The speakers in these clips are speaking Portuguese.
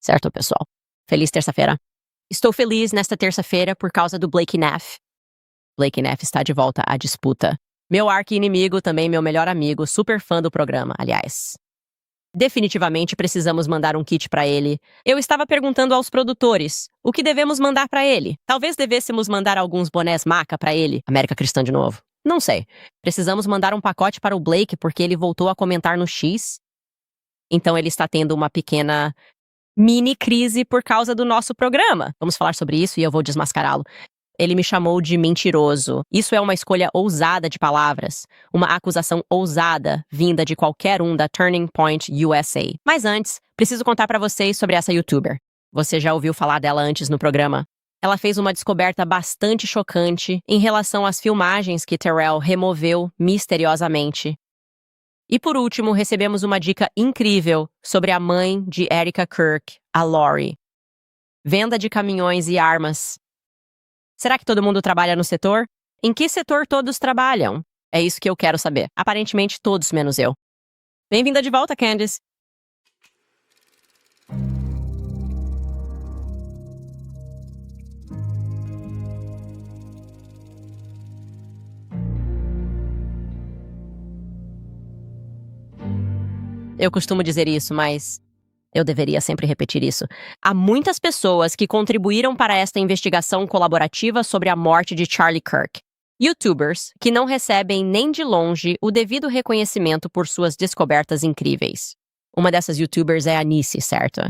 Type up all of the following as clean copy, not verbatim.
Certo, pessoal? Feliz terça-feira. Estou feliz nesta terça-feira por causa do Blake Neff. Blake Neff está de volta à disputa. Meu arqui-inimigo, também meu melhor amigo, super fã do programa, aliás. Definitivamente precisamos mandar um kit para ele. Eu estava perguntando aos produtores, o que devemos mandar para ele? Talvez devêssemos mandar alguns bonés maca para ele. América Cristã de novo. Não sei. Precisamos mandar um pacote para o Blake porque ele voltou a comentar no X. Então ele está tendo uma pequena mini crise por causa do nosso programa. Vamos falar sobre isso e eu vou desmascará-lo. Ele me chamou de mentiroso. Isso é uma escolha ousada de palavras. Uma acusação ousada vinda de qualquer um da Turning Point USA. Mas antes, preciso contar pra vocês sobre essa YouTuber. Você já ouviu falar dela antes no programa? Ela fez uma descoberta bastante chocante em relação às filmagens que Terrell removeu misteriosamente. E por último, recebemos uma dica incrível sobre a mãe de Erica Kirk, a Lori. Venda de caminhões e armas. Será que todo mundo trabalha no setor? Em que setor todos trabalham? É isso que eu quero saber. Aparentemente todos, menos eu. Bem-vinda de volta, Candice. Eu costumo dizer isso, mas eu deveria sempre repetir isso. Há muitas pessoas que contribuíram para esta investigação colaborativa sobre a morte de Charlie Kirk. YouTubers que não recebem nem de longe o devido reconhecimento por suas descobertas incríveis. Uma dessas YouTubers é a Nisi, certo?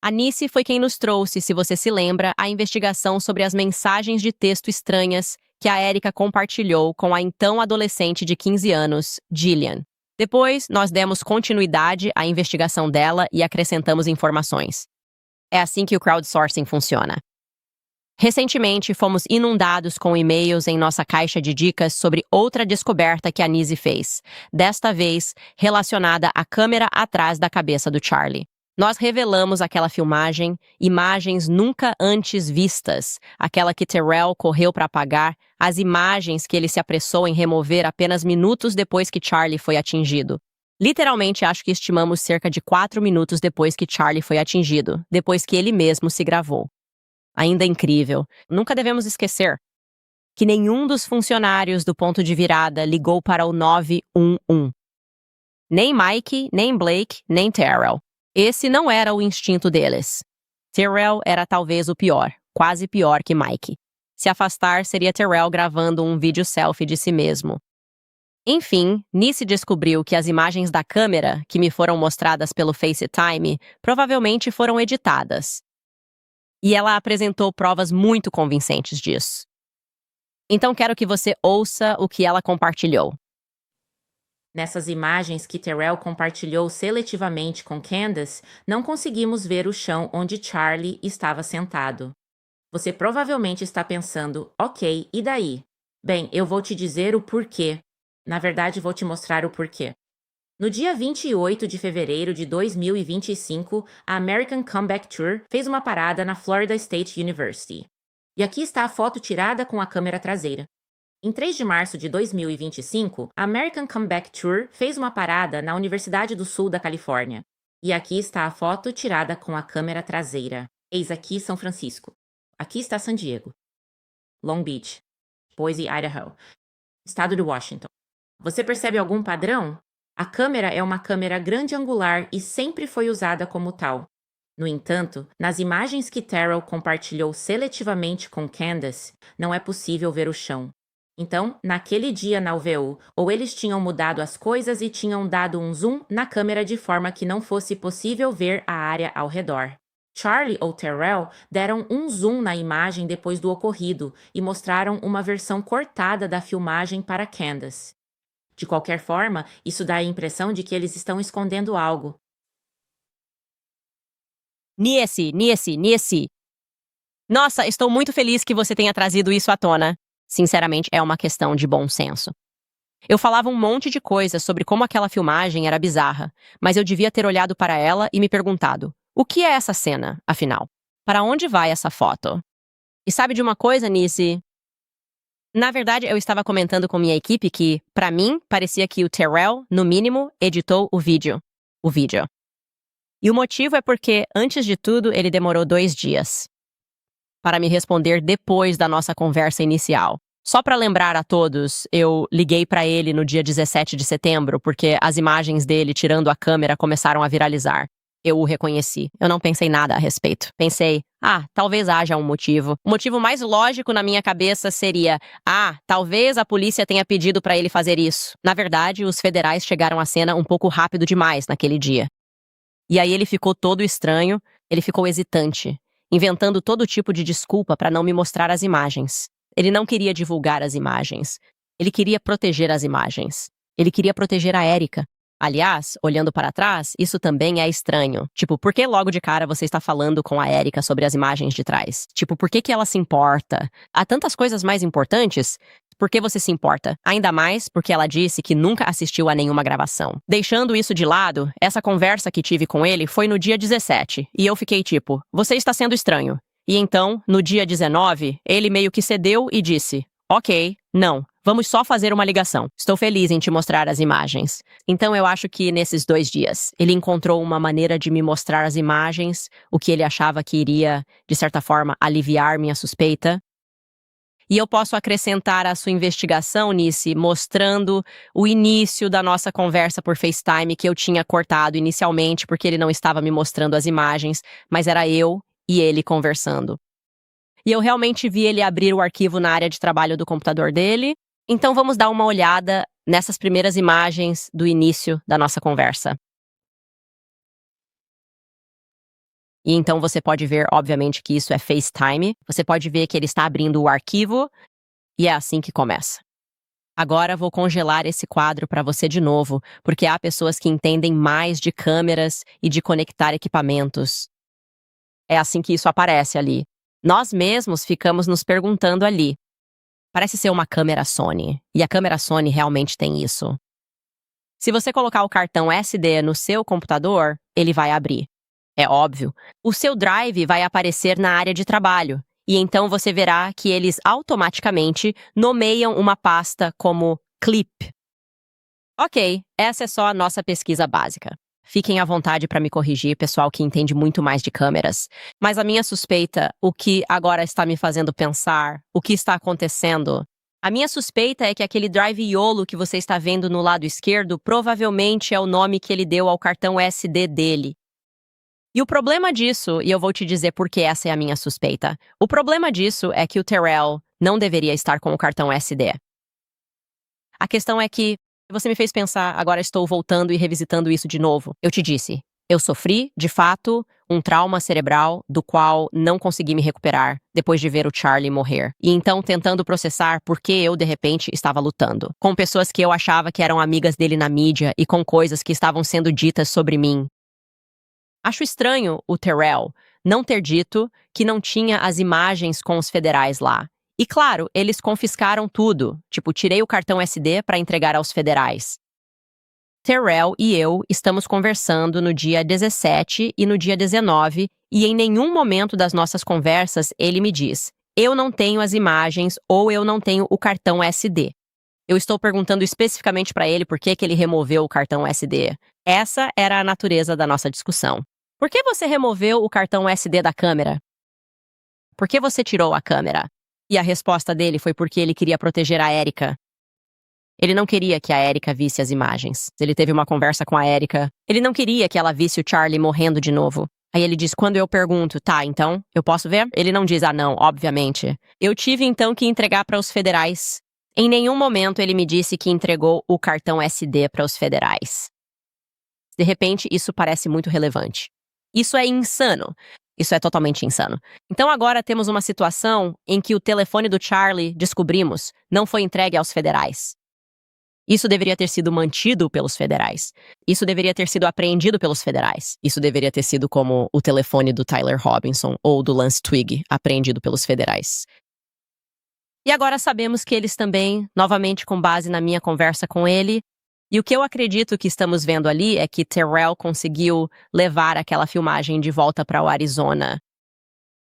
A Nisi foi quem nos trouxe, se você se lembra, a investigação sobre as mensagens de texto estranhas que a Erika compartilhou com a então adolescente de 15 anos, Jillian. Depois, nós demos continuidade à investigação dela e acrescentamos informações. É assim que o crowdsourcing funciona. Recentemente, fomos inundados com e-mails em nossa caixa de dicas sobre outra descoberta que a Nisi fez, desta vez relacionada à câmera atrás da cabeça do Charlie. Nós revelamos aquela filmagem, imagens nunca antes vistas, aquela que Terrell correu para apagar, as imagens que ele se apressou em remover apenas minutos depois que Charlie foi atingido. Literalmente, acho que estimamos cerca de 4 minutos depois que Charlie foi atingido, depois que ele mesmo se gravou. Ainda incrível. Nunca devemos esquecer que nenhum dos funcionários do ponto de virada ligou para o 911. Nem Mike, nem Blake, nem Terrell. Esse não era o instinto deles. Terrell era talvez o pior, quase pior que Mike. Se afastar seria Terrell gravando um vídeo selfie de si mesmo. Enfim, Nisi descobriu que as imagens da câmera, que me foram mostradas pelo FaceTime, provavelmente foram editadas. E ela apresentou provas muito convincentes disso. Então quero que você ouça o que ela compartilhou. Nessas imagens que Terrell compartilhou seletivamente com Candace, não conseguimos ver o chão onde Charlie estava sentado. Você provavelmente está pensando, ok, e daí? Bem, eu vou te dizer o porquê. Na verdade, vou te mostrar o porquê. No dia 28 de fevereiro de 2025, a American Comeback Tour fez uma parada na Florida State University. E aqui está a foto tirada com a câmera traseira. Em 3 de março de 2025, a American Comeback Tour fez uma parada na Universidade do Sul da Califórnia. E aqui está a foto tirada com a câmera traseira. Eis aqui São Francisco. Aqui está San Diego. Long Beach. Boise, Idaho. Estado de Washington. Você percebe algum padrão? A câmera é uma câmera grande angular e sempre foi usada como tal. No entanto, nas imagens que Terrell compartilhou seletivamente com Candace, não é possível ver o chão. Então, naquele dia na UVU, ou eles tinham mudado as coisas e tinham dado um zoom na câmera de forma que não fosse possível ver a área ao redor. Charlie ou Terrell deram um zoom na imagem depois do ocorrido e mostraram uma versão cortada da filmagem para Candace. De qualquer forma, isso dá a impressão de que eles estão escondendo algo. Nisi. Nossa, estou muito feliz que você tenha trazido isso à tona. Sinceramente, é uma questão de bom senso. Eu falava um monte de coisas sobre como aquela filmagem era bizarra, mas eu devia ter olhado para ela e me perguntado, o que é essa cena, afinal? Para onde vai essa foto? E sabe de uma coisa, Nisi? Na verdade, eu estava comentando com minha equipe que, para mim, parecia que o Terrell, no mínimo, editou o vídeo. E o motivo é porque, antes de tudo, ele demorou 2 dias para me responder depois da nossa conversa inicial. Só para lembrar a todos, eu liguei para ele no dia 17 de setembro, porque as imagens dele tirando a câmera começaram a viralizar. Eu o reconheci. Eu não pensei nada a respeito. Pensei, talvez haja um motivo. O motivo mais lógico na minha cabeça seria, talvez a polícia tenha pedido para ele fazer isso. Na verdade, os federais chegaram à cena um pouco rápido demais naquele dia. E aí ele ficou todo estranho, ele ficou hesitante, inventando todo tipo de desculpa para não me mostrar as imagens. Ele não queria divulgar as imagens. Ele queria proteger as imagens. Ele queria proteger a Erika. Aliás, olhando para trás, isso também é estranho. Tipo, por que logo de cara você está falando com a Erika sobre as imagens de trás? Tipo, por que ela se importa? Há tantas coisas mais importantes. Por que você se importa? Ainda mais porque ela disse que nunca assistiu a nenhuma gravação. Deixando isso de lado, essa conversa que tive com ele foi no dia 17, e eu fiquei tipo, você está sendo estranho. E então, no dia 19, ele meio que cedeu e disse, ok, não, vamos só fazer uma ligação. Estou feliz em te mostrar as imagens. Então eu acho que nesses 2 dias, ele encontrou uma maneira de me mostrar as imagens, o que ele achava que iria, de certa forma, aliviar minha suspeita. E eu posso acrescentar a sua investigação, Nice, mostrando o início da nossa conversa por FaceTime que eu tinha cortado inicialmente porque ele não estava me mostrando as imagens, mas era eu e ele conversando. E eu realmente vi ele abrir o arquivo na área de trabalho do computador dele. Então vamos dar uma olhada nessas primeiras imagens do início da nossa conversa. E então você pode ver, obviamente, que isso é FaceTime. Você pode ver que ele está abrindo o arquivo e é assim que começa. Agora vou congelar esse quadro para você de novo, porque há pessoas que entendem mais de câmeras e de conectar equipamentos. É assim que isso aparece ali. Nós mesmos ficamos nos perguntando ali. Parece ser uma câmera Sony, e a câmera Sony realmente tem isso. Se você colocar o cartão SD no seu computador, ele vai abrir. É óbvio. O seu drive vai aparecer na área de trabalho, e então você verá que eles automaticamente nomeiam uma pasta como Clip. Ok, essa é só a nossa pesquisa básica. Fiquem à vontade para me corrigir, pessoal que entende muito mais de câmeras. Mas a minha suspeita, o que agora está me fazendo pensar, o que está acontecendo, a minha suspeita é que aquele Drive YOLO que você está vendo no lado esquerdo provavelmente é o nome que ele deu ao cartão SD dele. E o problema disso, e eu vou te dizer por que essa é a minha suspeita, o problema disso é que o Terrell não deveria estar com o cartão SD. A questão é que você me fez pensar, agora estou voltando e revisitando isso de novo. Eu te disse, eu sofri, de fato, um trauma cerebral do qual não consegui me recuperar depois de ver o Charlie morrer. E então tentando processar por que eu, de repente, estava lutando. Com pessoas que eu achava que eram amigas dele na mídia e com coisas que estavam sendo ditas sobre mim. Acho estranho o Terrell não ter dito que não tinha as imagens com os federais lá. E claro, eles confiscaram tudo. Tipo, tirei o cartão SD para entregar aos federais. Terrell e eu estamos conversando no dia 17 e no dia 19 e em nenhum momento das nossas conversas ele me diz eu não tenho as imagens ou eu não tenho o cartão SD. Eu estou perguntando especificamente para ele por que ele removeu o cartão SD. Essa era a natureza da nossa discussão. Por que você removeu o cartão SD da câmera? Por que você tirou a câmera? E a resposta dele foi porque ele queria proteger a Erika. Ele não queria que a Erika visse as imagens. Ele teve uma conversa com a Erika. Ele não queria que ela visse o Charlie morrendo de novo. Aí ele diz, quando eu pergunto, tá, então, eu posso ver? Ele não diz, não, obviamente. Eu tive então que entregar para os federais. Em nenhum momento ele me disse que entregou o cartão SD para os federais. De repente, isso parece muito relevante. Isso é insano. Isso é totalmente insano. Então agora temos uma situação em que o telefone do Charlie, descobrimos, não foi entregue aos federais. Isso deveria ter sido mantido pelos federais. Isso deveria ter sido apreendido pelos federais. Isso deveria ter sido como o telefone do Tyler Robinson ou do Lance Twigg, apreendido pelos federais. E agora sabemos que eles também, novamente com base na minha conversa com ele, e o que eu acredito que estamos vendo ali é que Terrell conseguiu levar aquela filmagem de volta para o Arizona.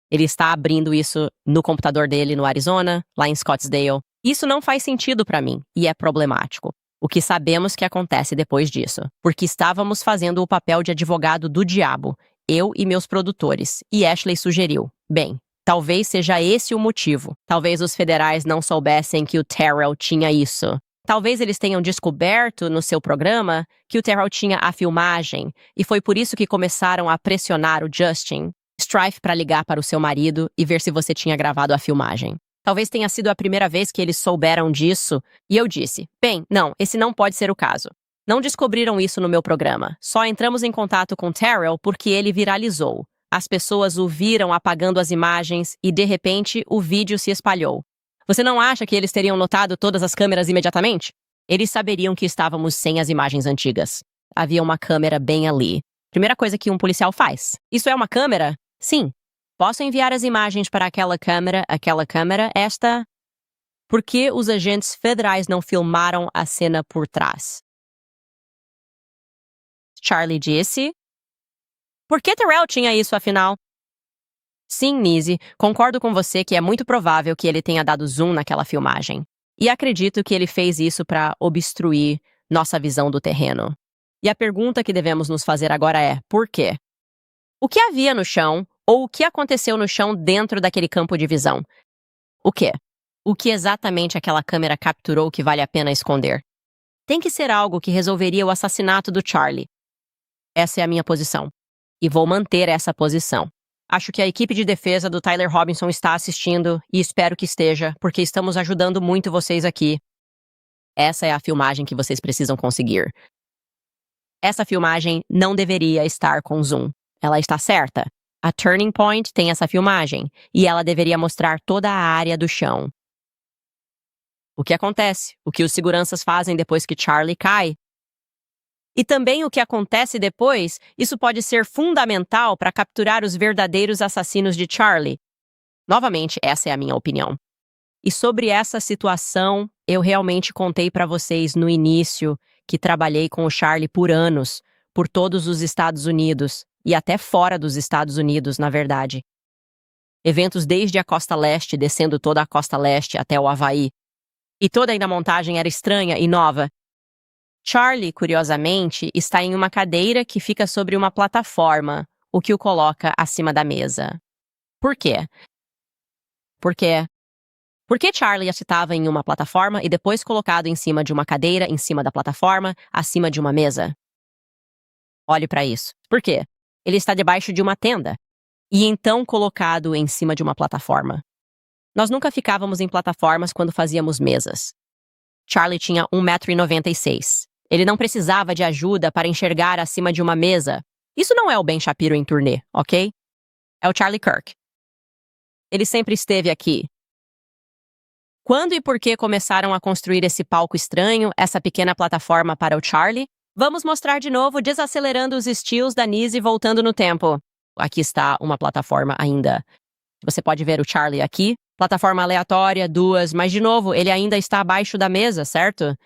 Ele está abrindo isso no computador dele no Arizona, lá em Scottsdale. Isso não faz sentido para mim e é problemático. o que sabemos que acontece depois disso, porque estávamos fazendo o papel de advogado do diabo, eu e meus produtores, e Ashley sugeriu: bem, talvez seja esse o motivo. Talvez os federais não soubessem que o Terrell tinha isso. Talvez eles tenham descoberto no seu programa que o Terrell tinha a filmagem, e foi por isso que começaram a pressionar o Justin Strife para ligar para o seu marido e ver se você tinha gravado a filmagem. Talvez tenha sido a primeira vez que eles souberam disso, e eu disse: bem, não, esse não pode ser o caso. Não descobriram isso no meu programa. Só entramos em contato com Terrell porque ele viralizou. As pessoas o viram apagando as imagens e, de repente, o vídeo se espalhou. Você não acha que eles teriam notado todas as câmeras imediatamente? Eles saberiam que estávamos sem as imagens antigas. Havia uma câmera bem ali. Primeira coisa que um policial faz: isso é uma câmera? Sim. Posso enviar as imagens para aquela câmera, esta? Por que os agentes federais não filmaram a cena por trás? Charlie disse. Por que Terrell tinha isso, afinal? Sim, Nise, concordo com você que é muito provável que ele tenha dado zoom naquela filmagem. E acredito que ele fez isso para obstruir nossa visão do terreno. E a pergunta que devemos nos fazer agora é: por quê? O que havia no chão, ou o que aconteceu no chão dentro daquele campo de visão? O quê? O que exatamente aquela câmera capturou que vale a pena esconder? Tem que ser algo que resolveria o assassinato do Charlie. Essa é a minha posição. E vou manter essa posição. Acho que a equipe de defesa do Tyler Robinson está assistindo e espero que esteja, porque estamos ajudando muito vocês aqui. Essa é a filmagem que vocês precisam conseguir. Essa filmagem não deveria estar com zoom. Ela está certa. A Turning Point tem essa filmagem e ela deveria mostrar toda a área do chão. O que acontece? O que os seguranças fazem depois que Charlie cai? E também o que acontece depois, isso pode ser fundamental para capturar os verdadeiros assassinos de Charlie. Novamente, essa é a minha opinião. E sobre essa situação, eu realmente contei para vocês no início que trabalhei com o Charlie por anos, por todos os Estados Unidos, e até fora dos Estados Unidos, na verdade. Eventos desde a costa leste, descendo toda a costa leste até o Havaí. E toda a montagem era estranha e nova. Charlie, curiosamente, está em uma cadeira que fica sobre uma plataforma, o que o coloca acima da mesa. Por quê? Por que Charlie estava em uma plataforma e depois colocado em cima de uma cadeira, em cima da plataforma, acima de uma mesa? Olhe para isso. Por quê? Ele está debaixo de uma tenda e então colocado em cima de uma plataforma. Nós nunca ficávamos em plataformas quando fazíamos mesas. Charlie tinha 1,96 m. Ele não precisava de ajuda para enxergar acima de uma mesa. Isso não é o Ben Shapiro em turnê, ok? É o Charlie Kirk. Ele sempre esteve aqui. Quando e por que começaram a construir esse palco estranho, essa pequena plataforma para o Charlie? Vamos mostrar de novo desacelerando os estilos da Nise voltando no tempo. Aqui está uma plataforma ainda. Você pode ver o Charlie aqui. Plataforma aleatória, 2, mas de novo, ele ainda está abaixo da mesa, certo?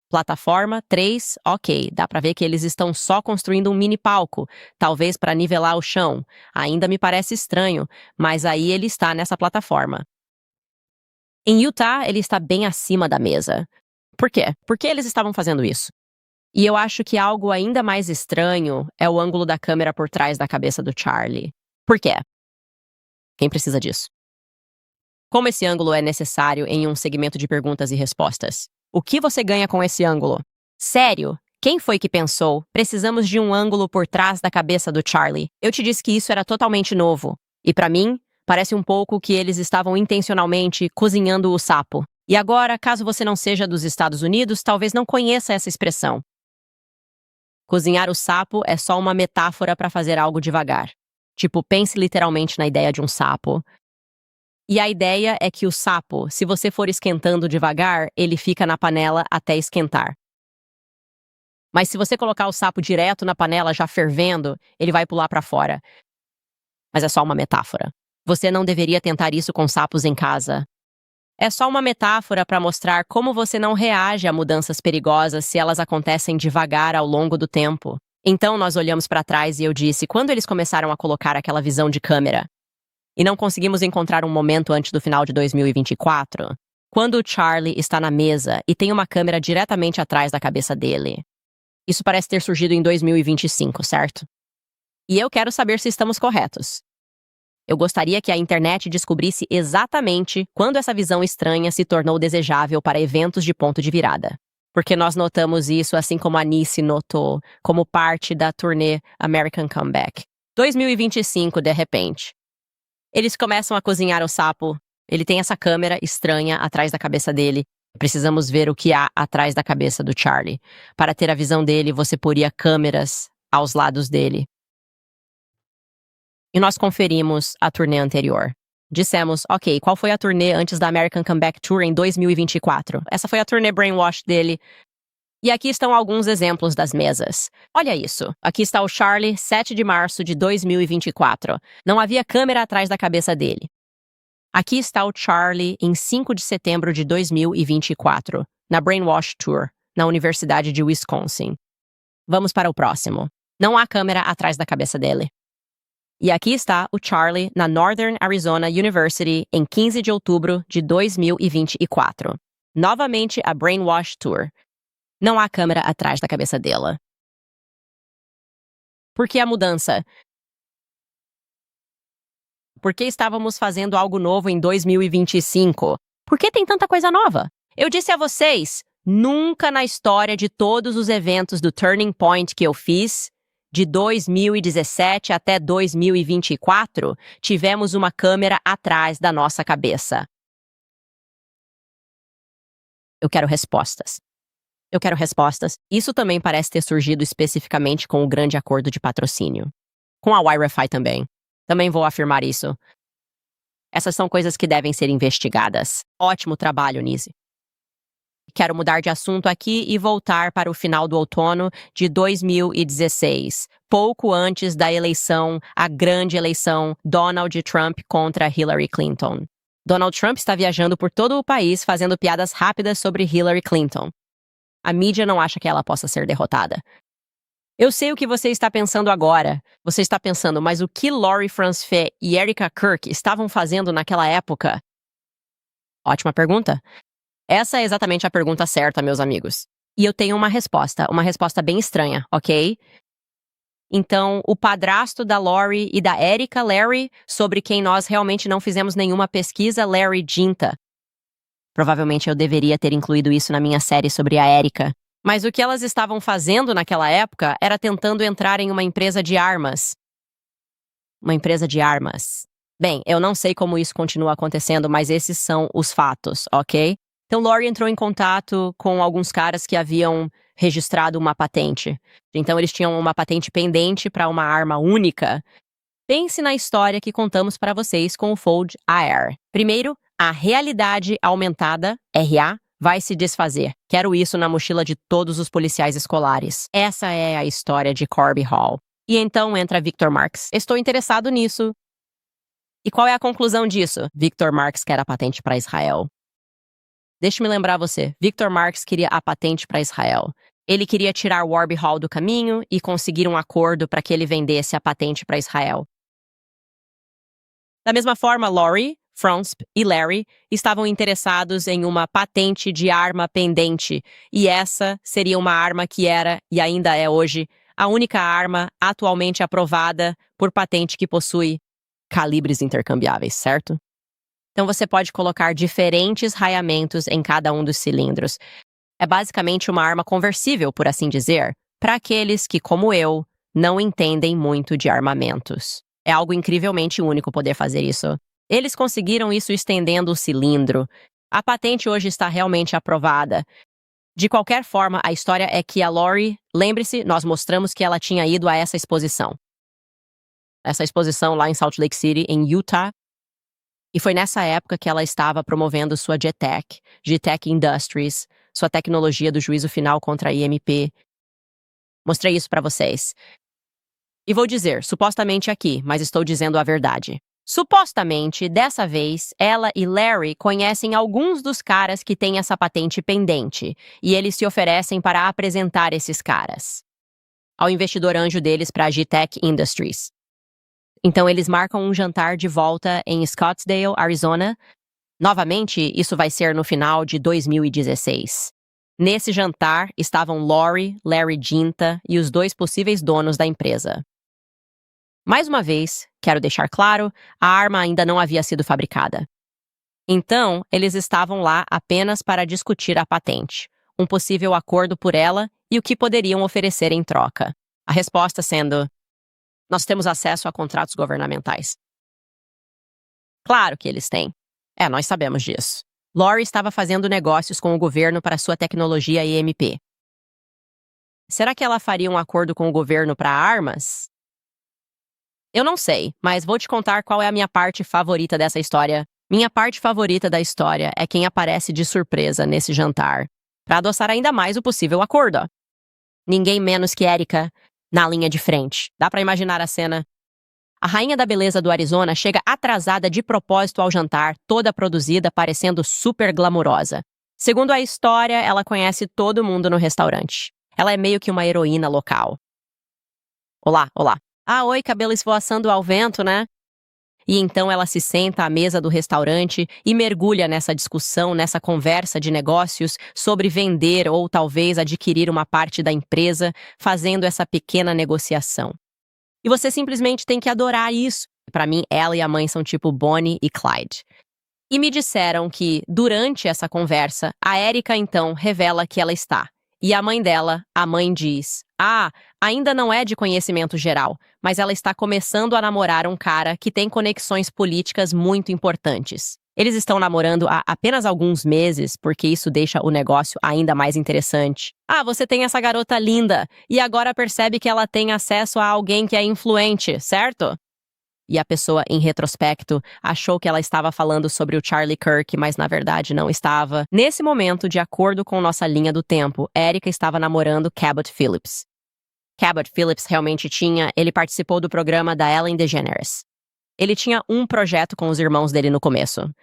Plataforma 3, ok. Dá pra ver que eles estão só construindo um mini palco, talvez para nivelar o chão. Ainda me parece estranho, mas aí ele está nessa plataforma. Em Utah, ele está bem acima da mesa. Por quê? Por que eles estavam fazendo isso? E eu acho que algo ainda mais estranho é o ângulo da câmera por trás da cabeça do Charlie. Por quê? Quem precisa disso? Como esse ângulo é necessário em um segmento de perguntas e respostas? O que você ganha com esse ângulo? Sério? Quem foi que pensou? Precisamos de um ângulo por trás da cabeça do Charlie. Eu te disse que isso era totalmente novo. E para mim, parece um pouco que eles estavam intencionalmente cozinhando o sapo. E agora, caso você não seja dos Estados Unidos, talvez não conheça essa expressão. Cozinhar o sapo é só uma metáfora para fazer algo devagar. Tipo, pense literalmente na ideia de um sapo. E a ideia é que o sapo, se você for esquentando devagar, ele fica na panela até esquentar. Mas se você colocar o sapo direto na panela já fervendo, ele vai pular para fora. Mas é só uma metáfora. Você não deveria tentar isso com sapos em casa. É só uma metáfora para mostrar como você não reage a mudanças perigosas se elas acontecem devagar ao longo do tempo. Então nós olhamos para trás e eu disse, quando eles começaram a colocar aquela visão de câmera? E não conseguimos encontrar um momento antes do final de 2024? Quando o Charlie está na mesa e tem uma câmera diretamente atrás da cabeça dele. Isso parece ter surgido em 2025, certo? E eu quero saber se estamos corretos. Eu gostaria que a internet descobrisse exatamente quando essa visão estranha se tornou desejável para eventos de ponto de virada. Porque nós notamos isso, assim como a Nice notou, como parte da turnê American Comeback. 2025, de repente. Eles começam a cozinhar o sapo. Ele tem essa câmera estranha atrás da cabeça dele. Precisamos ver o que há atrás da cabeça do Charlie. Para ter a visão dele, você poria câmeras aos lados dele. E nós conferimos a turnê anterior. Dissemos, ok, qual foi a turnê antes da American Comeback Tour em 2024? Essa foi a turnê Brainwash dele. E aqui estão alguns exemplos das mesas. Olha isso. Aqui está o Charlie, 7 de março de 2024. Não havia câmera atrás da cabeça dele. Aqui está o Charlie em 5 de setembro de 2024, na Brainwash Tour, na Universidade de Wisconsin. Vamos para o próximo. Não há câmera atrás da cabeça dele. E aqui está o Charlie na Northern Arizona University em 15 de outubro de 2024. Novamente a Brainwash Tour. Não há câmera atrás da cabeça dela. Por que a mudança? Por que estávamos fazendo algo novo em 2025? Por que tem tanta coisa nova? Eu disse a vocês, nunca na história de todos os eventos do Turning Point que eu fiz, de 2017 até 2024, tivemos uma câmera atrás da nossa cabeça. Eu quero respostas. Eu quero respostas. Isso também parece ter surgido especificamente com o grande acordo de patrocínio. Com a Wi-Fi também. Também vou afirmar isso. Essas são coisas que devem ser investigadas. Ótimo trabalho, Nise. Quero mudar de assunto aqui e voltar para o final do outono de 2016, pouco antes da eleição, a grande eleição Donald Trump contra Hillary Clinton. Donald Trump está viajando por todo o país fazendo piadas rápidas sobre Hillary Clinton. A mídia não acha que ela possa ser derrotada. Eu sei o que você está pensando agora. Você está pensando, mas o que Lori Franz-Fé e Erica Kirk estavam fazendo naquela época? Ótima pergunta. Essa é exatamente a pergunta certa, meus amigos. E eu tenho uma resposta bem estranha, ok? Então, o padrasto da Lori e da Erica, Larry, sobre quem nós realmente não fizemos nenhuma pesquisa, Larry Ginta. Provavelmente eu deveria ter incluído isso na minha série sobre a Erica. Mas o que elas estavam fazendo naquela época era tentando entrar em uma empresa de armas. Uma empresa de armas. Bem, eu não sei como isso continua acontecendo, mas esses são os fatos, ok? Então, Lori entrou em contato com alguns caras que haviam registrado uma patente. Então, eles tinham uma patente pendente para uma arma única. Pense na história que contamos para vocês com o Fold AR. Primeiro, a realidade aumentada, RA, vai se desfazer. Quero isso na mochila de todos os policiais escolares. Essa é a história de Corby Hall. E então entra Victor Marx. Estou interessado nisso. E qual é a conclusão disso? Victor Marx quer a patente para Israel. Deixe-me lembrar você. Victor Marx queria a patente para Israel. Ele queria tirar Warby Hall do caminho e conseguir um acordo para que ele vendesse a patente para Israel. Da mesma forma, Lori, Franz e Larry estavam interessados em uma patente de arma pendente, e essa seria uma arma que era, e ainda é hoje, a única arma atualmente aprovada por patente que possui calibres intercambiáveis, certo? Então você pode colocar diferentes raiamentos em cada um dos cilindros. É basicamente uma arma conversível, por assim dizer, para aqueles que, como eu, não entendem muito de armamentos. É algo incrivelmente único poder fazer isso. Eles conseguiram isso estendendo o cilindro. A patente hoje está realmente aprovada. De qualquer forma, a história é que a Lori, lembre-se, nós mostramos que ela tinha ido a essa exposição. Essa exposição lá em Salt Lake City, em Utah. E foi nessa época que ela estava promovendo sua GTEC Industries, sua tecnologia do juízo final contra a IMP. Mostrei isso para vocês. E vou dizer, supostamente aqui, mas estou dizendo a verdade. Supostamente, dessa vez, ela e Larry conhecem alguns dos caras que têm essa patente pendente, e eles se oferecem para apresentar esses caras ao investidor anjo deles para a GTEC Industries. Então, eles marcam um jantar de volta em Scottsdale, Arizona, Novamente, isso vai ser no final de 2016. Nesse jantar estavam Lori, Larry Ginta e os dois possíveis donos da empresa. Mais uma vez, quero deixar claro, a arma ainda não havia sido fabricada. Então, eles estavam lá apenas para discutir a patente, um possível acordo por ela e o que poderiam oferecer em troca. A resposta sendo: nós temos acesso a contratos governamentais. Claro que eles têm. Nós sabemos disso. Lori estava fazendo negócios com o governo para sua tecnologia EMP. Será que ela faria um acordo com o governo para armas? Eu não sei, mas vou te contar qual é a minha parte favorita dessa história. Minha parte favorita da história é quem aparece de surpresa nesse jantar, para adoçar ainda mais o possível acordo. Ninguém menos que Erika, na linha de frente. Dá para imaginar a cena? A rainha da beleza do Arizona chega atrasada de propósito ao jantar, toda produzida, parecendo super glamurosa. Segundo a história, ela conhece todo mundo no restaurante. Ela é meio que uma heroína local. Olá, olá. Oi, cabelo esvoaçando ao vento, né? E então ela se senta à mesa do restaurante e mergulha nessa discussão, nessa conversa de negócios sobre vender ou talvez adquirir uma parte da empresa, fazendo essa pequena negociação. E você simplesmente tem que adorar isso. Para mim, ela e a mãe são tipo Bonnie e Clyde. E me disseram que, durante essa conversa, a Erika então revela que ela está. E a mãe dela, a mãe diz: ainda não é de conhecimento geral, mas ela está começando a namorar um cara que tem conexões políticas muito importantes. Eles estão namorando há apenas alguns meses, porque isso deixa o negócio ainda mais interessante. Você tem essa garota linda, e agora percebe que ela tem acesso a alguém que é influente, certo? E a pessoa, em retrospecto, achou que ela estava falando sobre o Charlie Kirk, mas na verdade não estava. Nesse momento, de acordo com nossa linha do tempo, Erika estava namorando Cabot Phillips. Cabot Phillips realmente ele participou do programa da Ellen DeGeneres. Ele tinha um projeto com os irmãos dele no começo.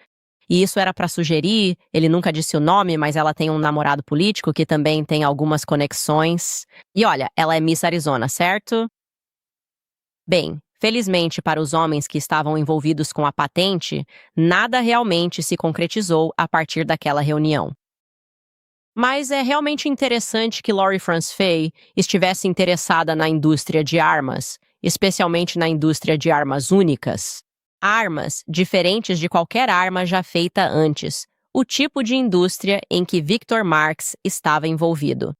E isso era para sugerir, ele nunca disse o nome, mas ela tem um namorado político que também tem algumas conexões. E olha, ela é Miss Arizona, certo? Bem, felizmente para os homens que estavam envolvidos com a patente, nada realmente se concretizou a partir daquela reunião. Mas é realmente interessante que Lori France Faye estivesse interessada na indústria de armas, especialmente na indústria de armas únicas. Armas diferentes de qualquer arma já feita antes, o tipo de indústria em que Victor Marx estava envolvido.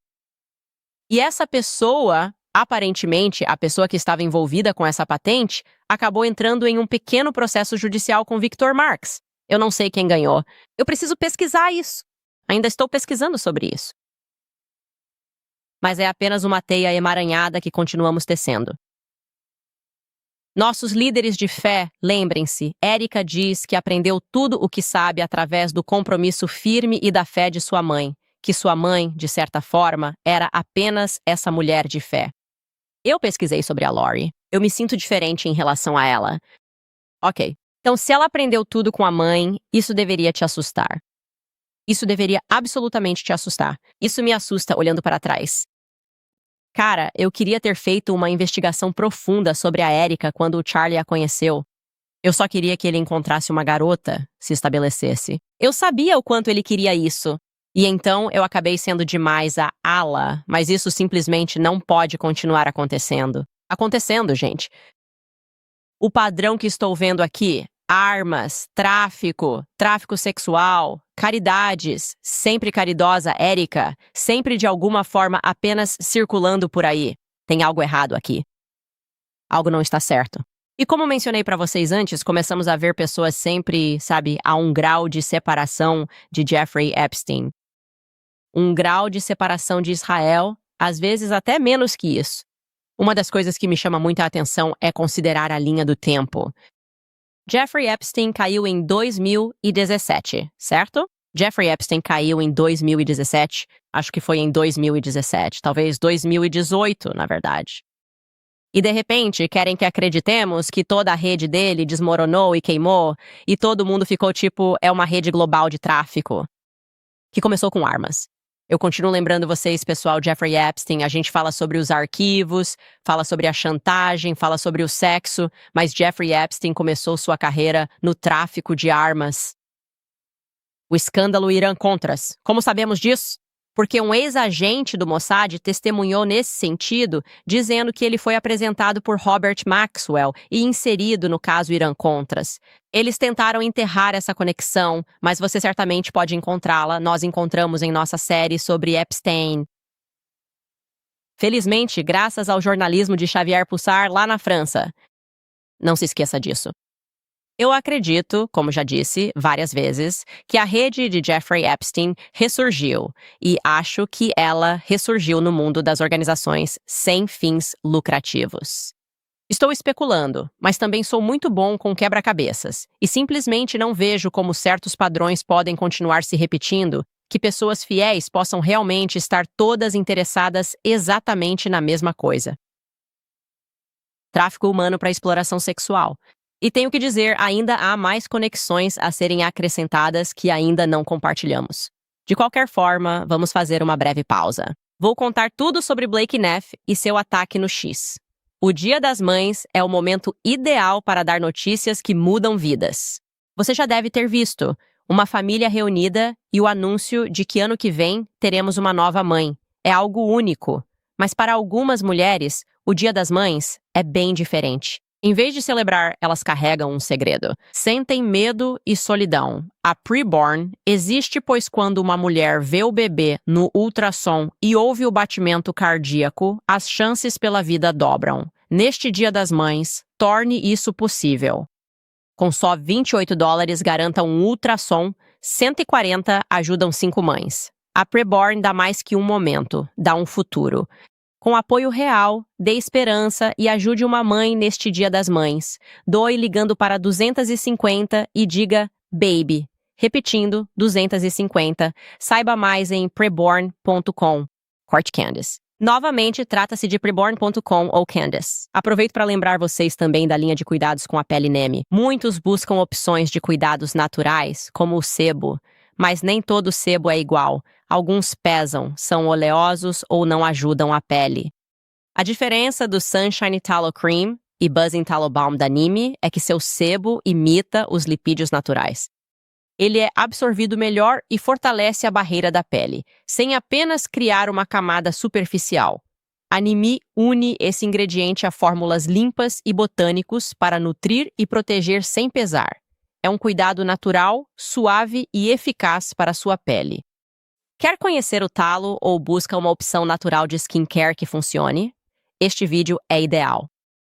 E essa pessoa, aparentemente, a pessoa que estava envolvida com essa patente, acabou entrando em um pequeno processo judicial com Victor Marx. Eu não sei quem ganhou. Eu preciso pesquisar isso. Ainda estou pesquisando sobre isso. Mas é apenas uma teia emaranhada que continuamos tecendo. Nossos líderes de fé, lembrem-se, Erika diz que aprendeu tudo o que sabe através do compromisso firme e da fé de sua mãe, que sua mãe, de certa forma, era apenas essa mulher de fé. Eu pesquisei sobre a Lori. Eu me sinto diferente em relação a ela. Ok, então se ela aprendeu tudo com a mãe, isso deveria te assustar. Isso deveria absolutamente te assustar. Isso me assusta olhando para trás. Cara, eu queria ter feito uma investigação profunda sobre a Erika quando o Charlie a conheceu. Eu só queria que ele encontrasse uma garota, se estabelecesse. Eu sabia o quanto ele queria isso. E então eu acabei sendo demais a ala, mas isso simplesmente não pode continuar acontecendo. Acontecendo, gente. O padrão que estou vendo aqui: armas, tráfico sexual, caridades, sempre caridosa Erika, sempre de alguma forma apenas circulando por aí. Tem algo errado aqui. Algo não está certo. E como mencionei para vocês antes, começamos a ver pessoas sempre, a um grau de separação de Jeffrey Epstein. Um grau de separação de Israel, às vezes até menos que isso. Uma das coisas que me chama muita atenção é considerar a linha do tempo. Jeffrey Epstein caiu em 2017, certo? Jeffrey Epstein caiu em 2017, acho que foi em 2017, talvez 2018, na verdade. E de repente querem que acreditemos que toda a rede dele desmoronou e queimou, e todo mundo ficou tipo, é uma rede global de tráfico, que começou com armas. Eu continuo lembrando vocês, pessoal, Jeffrey Epstein, a gente fala sobre os arquivos, fala sobre a chantagem, fala sobre o sexo, mas Jeffrey Epstein começou sua carreira no tráfico de armas. O escândalo Irã-Contras. Como sabemos disso? Porque um ex-agente do Mossad testemunhou nesse sentido, dizendo que ele foi apresentado por Robert Maxwell e inserido no caso Irã-Contras. Eles tentaram enterrar essa conexão, mas você certamente pode encontrá-la. Nós encontramos em nossa série sobre Epstein. Felizmente, graças ao jornalismo de Xavier Pussar lá na França. Não se esqueça disso. Eu acredito, como já disse várias vezes, que a rede de Jeffrey Epstein ressurgiu, e acho que ela ressurgiu no mundo das organizações sem fins lucrativos. Estou especulando, mas também sou muito bom com quebra-cabeças, e simplesmente não vejo como certos padrões podem continuar se repetindo, que pessoas fiéis possam realmente estar todas interessadas exatamente na mesma coisa. Tráfico humano para exploração sexual. E tenho que dizer, ainda há mais conexões a serem acrescentadas que ainda não compartilhamos. De qualquer forma, vamos fazer uma breve pausa. Vou contar tudo sobre Blake Neff e seu ataque no X. O Dia das Mães é o momento ideal para dar notícias que mudam vidas. Você já deve ter visto uma família reunida e o anúncio de que ano que vem teremos uma nova mãe. É algo único. Mas para algumas mulheres, o Dia das Mães é bem diferente. Em vez de celebrar, elas carregam um segredo. Sentem medo e solidão. A preborn existe pois quando uma mulher vê o bebê no ultrassom e ouve o batimento cardíaco, as chances pela vida dobram. Neste Dia das Mães, torne isso possível. Com só $28, garanta um ultrassom, 140 ajudam 5 mães. A preborn dá mais que um momento, dá um futuro. Com apoio real, dê esperança e ajude uma mãe neste Dia das Mães. Doe ligando para 250 e diga baby. Repetindo, 250. Saiba mais em preborn.com. Corte Candice. Novamente, trata-se de preborn.com ou Candice. Aproveito para lembrar vocês também da linha de cuidados com a pele Neme. Muitos buscam opções de cuidados naturais, como o sebo. Mas nem todo sebo é igual. Alguns pesam, são oleosos ou não ajudam a pele. A diferença do Sunshine Tallow Cream e Buzzing Tallow Balm da Nime é que seu sebo imita os lipídios naturais. Ele é absorvido melhor e fortalece a barreira da pele, sem apenas criar uma camada superficial. A Nime une esse ingrediente a fórmulas limpas e botânicos para nutrir e proteger sem pesar. É um cuidado natural, suave e eficaz para a sua pele. Quer conhecer o talo ou busca uma opção natural de skincare que funcione? Este vídeo é ideal.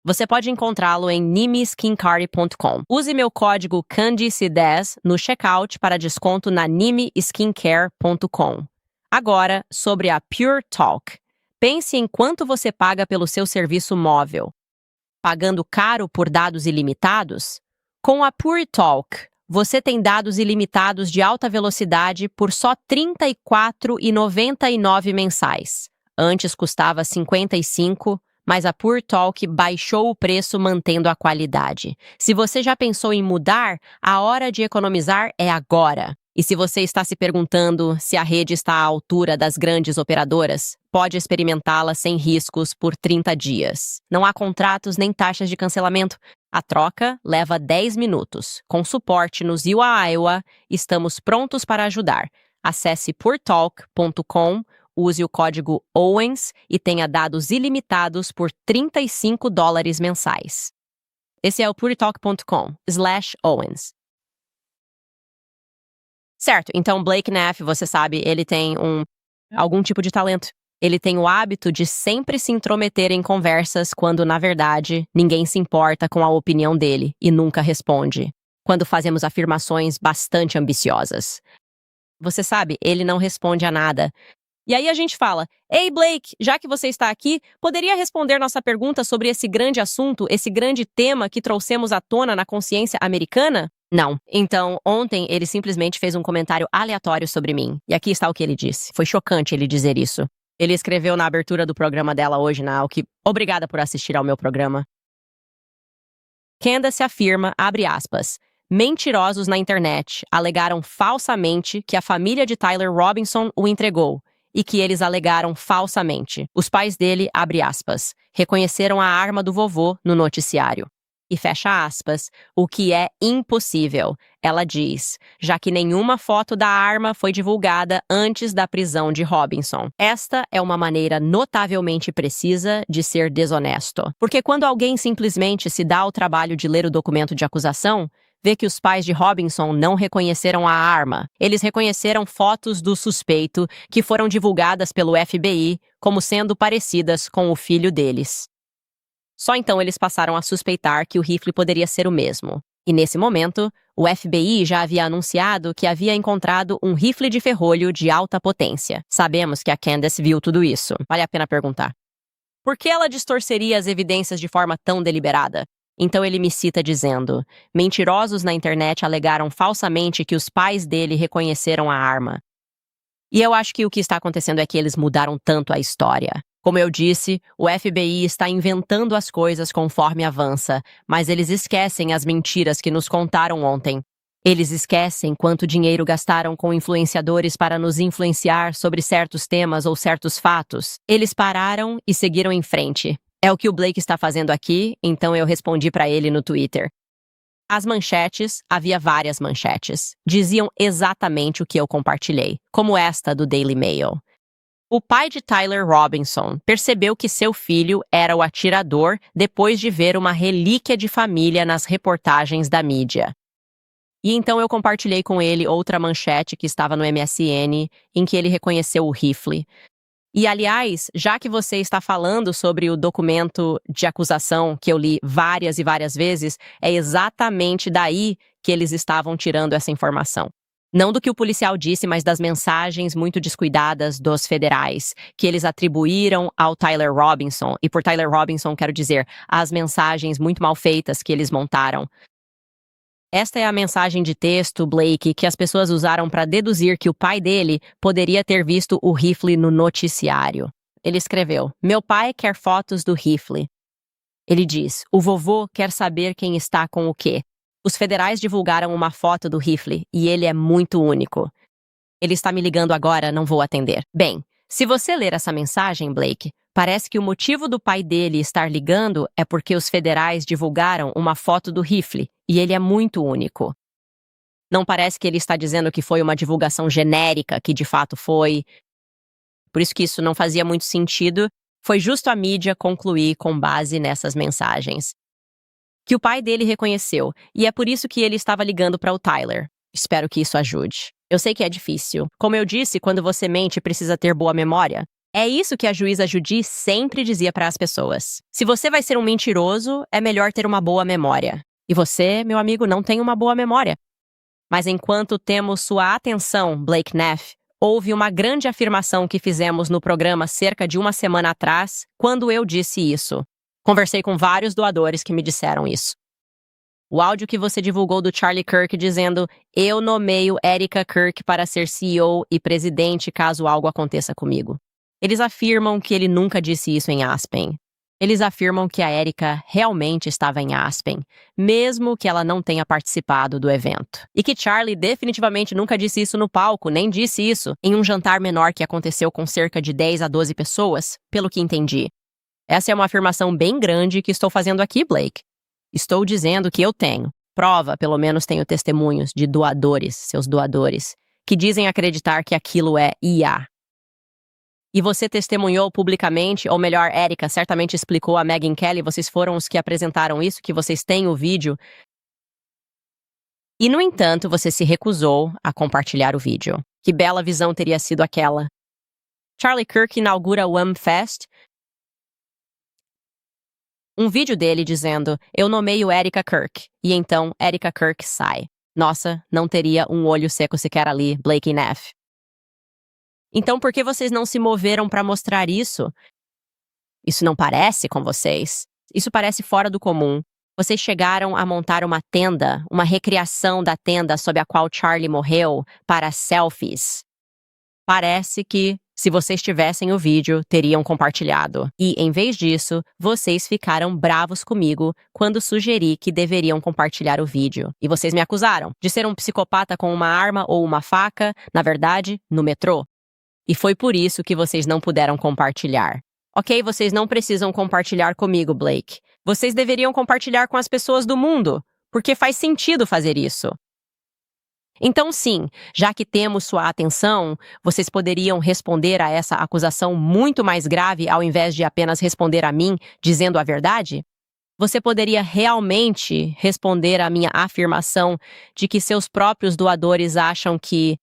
Você pode encontrá-lo em nimeskincare.com. Use meu código CANDICE10 no checkout para desconto na nimeskincare.com. Agora, sobre a Pure Talk. Pense em quanto você paga pelo seu serviço móvel. Pagando caro por dados ilimitados? Com a Pure Talk, você tem dados ilimitados de alta velocidade por só R$ 34,99 mensais. Antes custava R$ 55, mas a Pure Talk baixou o preço mantendo a qualidade. Se você já pensou em mudar, a hora de economizar é agora. E se você está se perguntando se a rede está à altura das grandes operadoras, pode experimentá-la sem riscos por 30 dias. Não há contratos nem taxas de cancelamento. A troca leva 10 minutos. Com suporte no Ziwa Iowa, estamos prontos para ajudar. Acesse puretalk.com, use o código OWENS e tenha dados ilimitados por $35 mensais. Esse é o puretalk.com/OWENS. Certo, então Blake Neff, você sabe, ele tem algum tipo de talento. Ele tem o hábito de sempre se intrometer em conversas quando, na verdade, ninguém se importa com a opinião dele e nunca responde. Quando fazemos afirmações bastante ambiciosas. Você sabe, ele não responde a nada. E aí a gente fala, ei Blake, já que você está aqui, poderia responder nossa pergunta sobre esse grande assunto, esse grande tema que trouxemos à tona na consciência americana? Não. Então, ontem ele simplesmente fez um comentário aleatório sobre mim. E aqui está o que ele disse. Foi chocante ele dizer isso. Ele escreveu na abertura do programa dela hoje na Alki, obrigada por assistir ao meu programa. Candace afirma, abre aspas, mentirosos na internet alegaram falsamente que a família de Tyler Robinson o entregou e que eles alegaram falsamente. Os pais dele, abre aspas, reconheceram a arma do vovô no noticiário. E fecha aspas, o que é impossível, ela diz, já que nenhuma foto da arma foi divulgada antes da prisão de Robinson. Esta é uma maneira notavelmente precisa de ser desonesto. Porque quando alguém simplesmente se dá ao trabalho de ler o documento de acusação, vê que os pais de Robinson não reconheceram a arma. Eles reconheceram fotos do suspeito que foram divulgadas pelo FBI como sendo parecidas com o filho deles. Só então eles passaram a suspeitar que o rifle poderia ser o mesmo. E nesse momento, o FBI já havia anunciado que havia encontrado um rifle de ferrolho de alta potência. Sabemos que a Candace viu tudo isso. Vale a pena perguntar. Por que ela distorceria as evidências de forma tão deliberada? Então ele me cita dizendo: mentirosos na internet alegaram falsamente que os pais dele reconheceram a arma. E eu acho que o que está acontecendo é que eles mudaram tanto a história. Como eu disse, o FBI está inventando as coisas conforme avança, mas eles esquecem as mentiras que nos contaram ontem. Eles esquecem quanto dinheiro gastaram com influenciadores para nos influenciar sobre certos temas ou certos fatos. Eles pararam e seguiram em frente. É o que o Blake está fazendo aqui, então eu respondi para ele no Twitter. As manchetes, havia várias manchetes, diziam exatamente o que eu compartilhei, como esta do Daily Mail. O pai de Tyler Robinson percebeu que seu filho era o atirador depois de ver uma relíquia de família nas reportagens da mídia. E então eu compartilhei com ele outra manchete que estava no MSN, em que ele reconheceu o rifle. E, aliás, já que você está falando sobre o documento de acusação que eu li várias e várias vezes, é exatamente daí que eles estavam tirando essa informação. Não do que o policial disse, mas das mensagens muito descuidadas dos federais, que eles atribuíram ao Tyler Robinson. E por Tyler Robinson, quero dizer, as mensagens muito mal feitas que eles montaram. Esta é a mensagem de texto, Blake, que as pessoas usaram para deduzir que o pai dele poderia ter visto o rifle no noticiário. Ele escreveu: meu pai quer fotos do rifle. Ele diz: o vovô quer saber quem está com o quê. Os federais divulgaram uma foto do rifle e ele é muito único. Ele está me ligando agora, não vou atender. Bem, se você ler essa mensagem, Blake, parece que o motivo do pai dele estar ligando é porque os federais divulgaram uma foto do rifle e ele é muito único. Não parece que ele está dizendo que foi uma divulgação genérica, que de fato foi. Por isso que isso não fazia muito sentido. Foi justo a mídia concluir com base nessas mensagens. Que o pai dele reconheceu, e é por isso que ele estava ligando para o Tyler. Espero que isso ajude. Eu sei que é difícil. Como eu disse, quando você mente, precisa ter boa memória. É isso que a juíza Judy sempre dizia para as pessoas. Se você vai ser um mentiroso, é melhor ter uma boa memória. E você, meu amigo, não tem uma boa memória. Mas enquanto temos sua atenção, Blake Neff, houve uma grande afirmação que fizemos no programa cerca de uma semana atrás, quando eu disse isso. Conversei com vários doadores que me disseram isso. O áudio que você divulgou do Charlie Kirk dizendo: eu nomeio Erica Kirk para ser CEO e presidente caso algo aconteça comigo. Eles afirmam que ele nunca disse isso em Aspen. Eles afirmam que a Erica realmente estava em Aspen, mesmo que ela não tenha participado do evento. E que Charlie definitivamente nunca disse isso no palco, nem disse isso em um jantar menor que aconteceu com cerca de 10 a 12 pessoas, pelo que entendi. Essa é uma afirmação bem grande que estou fazendo aqui, Blake. Estou dizendo que eu tenho prova, pelo menos tenho testemunhos de doadores, seus doadores, que dizem acreditar que aquilo é IA. E você testemunhou publicamente, ou melhor, Erica certamente explicou a Megyn Kelly, vocês foram os que apresentaram isso, que vocês têm o vídeo. E, no entanto, você se recusou a compartilhar o vídeo. Que bela visão teria sido aquela. Charlie Kirk inaugura o Fest. Um vídeo dele dizendo: eu nomeio Erica Kirk. E então, Erica Kirk sai. Nossa, não teria um olho seco sequer ali, Blake Neff. Então, por que vocês não se moveram para mostrar isso? Isso não parece com vocês? Isso parece fora do comum. Vocês chegaram a montar uma tenda, uma recriação da tenda sob a qual Charlie morreu, para selfies. Parece que, se vocês tivessem o vídeo, teriam compartilhado. E, em vez disso, vocês ficaram bravos comigo quando sugeri que deveriam compartilhar o vídeo. E vocês me acusaram de ser um psicopata com uma arma ou uma faca, na verdade, no metrô. E foi por isso que vocês não puderam compartilhar. Ok, vocês não precisam compartilhar comigo, Blake. Vocês deveriam compartilhar com as pessoas do mundo, porque faz sentido fazer isso. Então, sim, já que temos sua atenção, vocês poderiam responder a essa acusação muito mais grave ao invés de apenas responder a mim dizendo a verdade? Você poderia realmente responder à minha afirmação de que seus próprios doadores acham que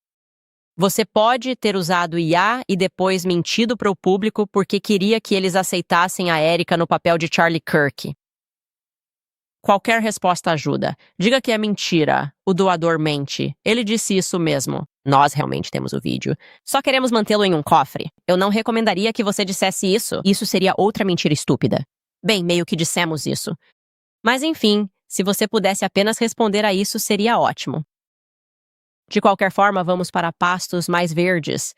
você pode ter usado IA e depois mentido para o público porque queria que eles aceitassem a Erika no papel de Charlie Kirk. Qualquer resposta ajuda. Diga que é mentira. O doador mente. Ele disse isso mesmo. Nós realmente temos o vídeo. Só queremos mantê-lo em um cofre. Eu não recomendaria que você dissesse isso. Isso seria outra mentira estúpida. Bem, meio que dissemos isso. Mas enfim, se você pudesse apenas responder a isso, seria ótimo. De qualquer forma, vamos para pastos mais verdes.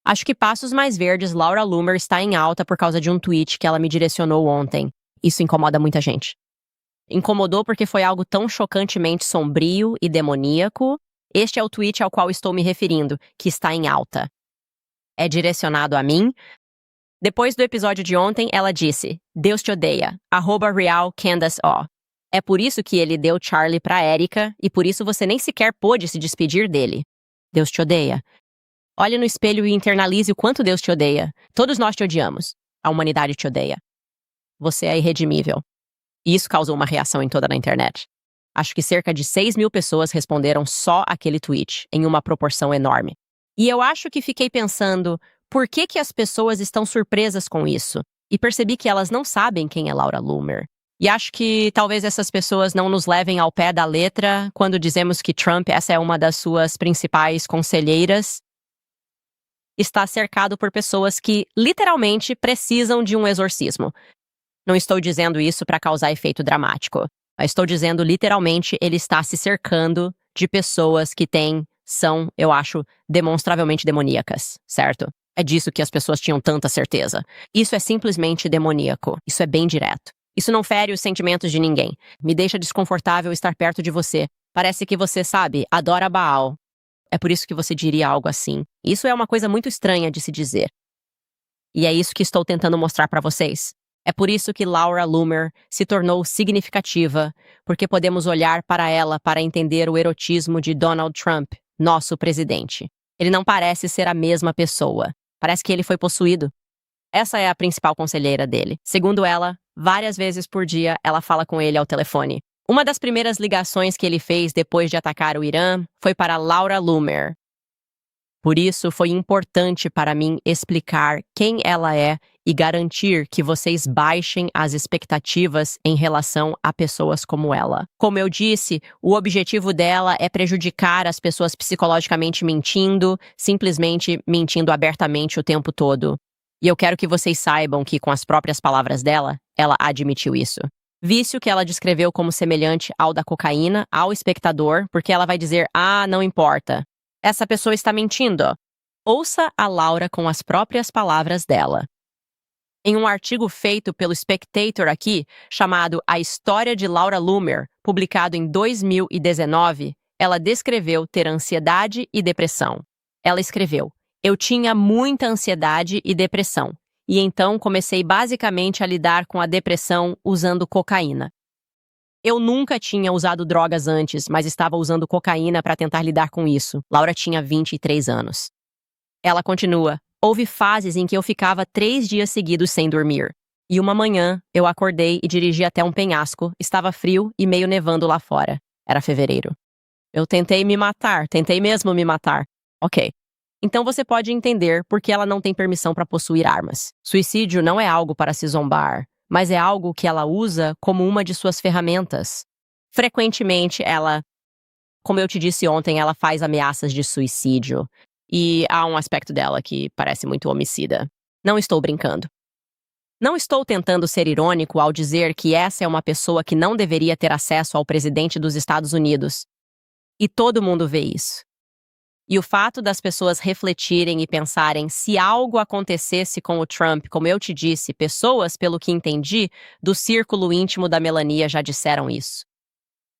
Acho que pastos mais verdes, Laura Loomer está em alta por causa de um tweet que ela me direcionou ontem. Isso incomoda muita gente. Incomodou porque foi algo tão chocantemente sombrio e demoníaco. Este é o tweet ao qual estou me referindo, que está em alta. É direcionado a mim. Depois do episódio de ontem, ela disse: Deus te odeia, @RealCandaceO. É por isso que ele deu Charlie pra Erika e por isso você nem sequer pôde se despedir dele. Deus te odeia. Olhe no espelho e internalize o quanto Deus te odeia. Todos nós te odiamos. A humanidade te odeia. Você é irredimível. E isso causou uma reação em toda a internet. Acho que cerca de 6.000 pessoas responderam só aquele tweet, em uma proporção enorme. E eu acho que fiquei pensando, por que as pessoas estão surpresas com isso? E percebi que elas não sabem quem é Laura Loomer. E acho que talvez essas pessoas não nos levem ao pé da letra quando dizemos que Trump, essa é uma das suas principais conselheiras, está cercado por pessoas que literalmente precisam de um exorcismo. Não estou dizendo isso para causar efeito dramático. Eu estou dizendo literalmente ele está se cercando de pessoas que são, eu acho, demonstravelmente demoníacas, certo? É disso que as pessoas tinham tanta certeza. Isso é simplesmente demoníaco. Isso é bem direto. Isso não fere os sentimentos de ninguém. Me deixa desconfortável estar perto de você. Parece que você, sabe, adora Baal. É por isso que você diria algo assim. Isso é uma coisa muito estranha de se dizer. E é isso que estou tentando mostrar para vocês. É por isso que Laura Loomer se tornou significativa, porque podemos olhar para ela para entender o erotismo de Donald Trump, nosso presidente. Ele não parece ser a mesma pessoa. Parece que ele foi possuído. Essa é a principal conselheira dele. Segundo ela, várias vezes por dia ela fala com ele ao telefone. Uma das primeiras ligações que ele fez depois de atacar o Irã foi para Laura Loomer. Por isso, foi importante para mim explicar quem ela é e garantir que vocês baixem as expectativas em relação a pessoas como ela. Como eu disse, o objetivo dela é prejudicar as pessoas psicologicamente mentindo, simplesmente mentindo abertamente o tempo todo. E eu quero que vocês saibam que, com as próprias palavras dela, ela admitiu isso. Vício que ela descreveu como semelhante ao da cocaína ao espectador, porque ela vai dizer, não importa. Essa pessoa está mentindo. Ouça a Laura com as próprias palavras dela. Em um artigo feito pelo Spectator aqui, chamado A História de Laura Loomer, publicado em 2019, ela descreveu ter ansiedade e depressão. Ela escreveu: Eu tinha muita ansiedade e depressão, e então comecei basicamente a lidar com a depressão usando cocaína. Eu nunca tinha usado drogas antes, mas estava usando cocaína para tentar lidar com isso. Laura tinha 23 anos. Ela continua: Houve fases em que eu ficava 3 dias seguidos sem dormir. E uma manhã, eu acordei e dirigi até um penhasco. Estava frio e meio nevando lá fora. Era fevereiro. Eu tentei mesmo me matar. Ok. Então você pode entender por que ela não tem permissão para possuir armas. Suicídio não é algo para se zombar, mas é algo que ela usa como uma de suas ferramentas. Frequentemente, como eu te disse ontem, ela faz ameaças de suicídio. E há um aspecto dela que parece muito homicida. Não estou brincando. Não estou tentando ser irônico ao dizer que essa é uma pessoa que não deveria ter acesso ao presidente dos Estados Unidos. E todo mundo vê isso. E o fato das pessoas refletirem e pensarem se algo acontecesse com o Trump, como eu te disse, pessoas, pelo que entendi, do círculo íntimo da Melania já disseram isso.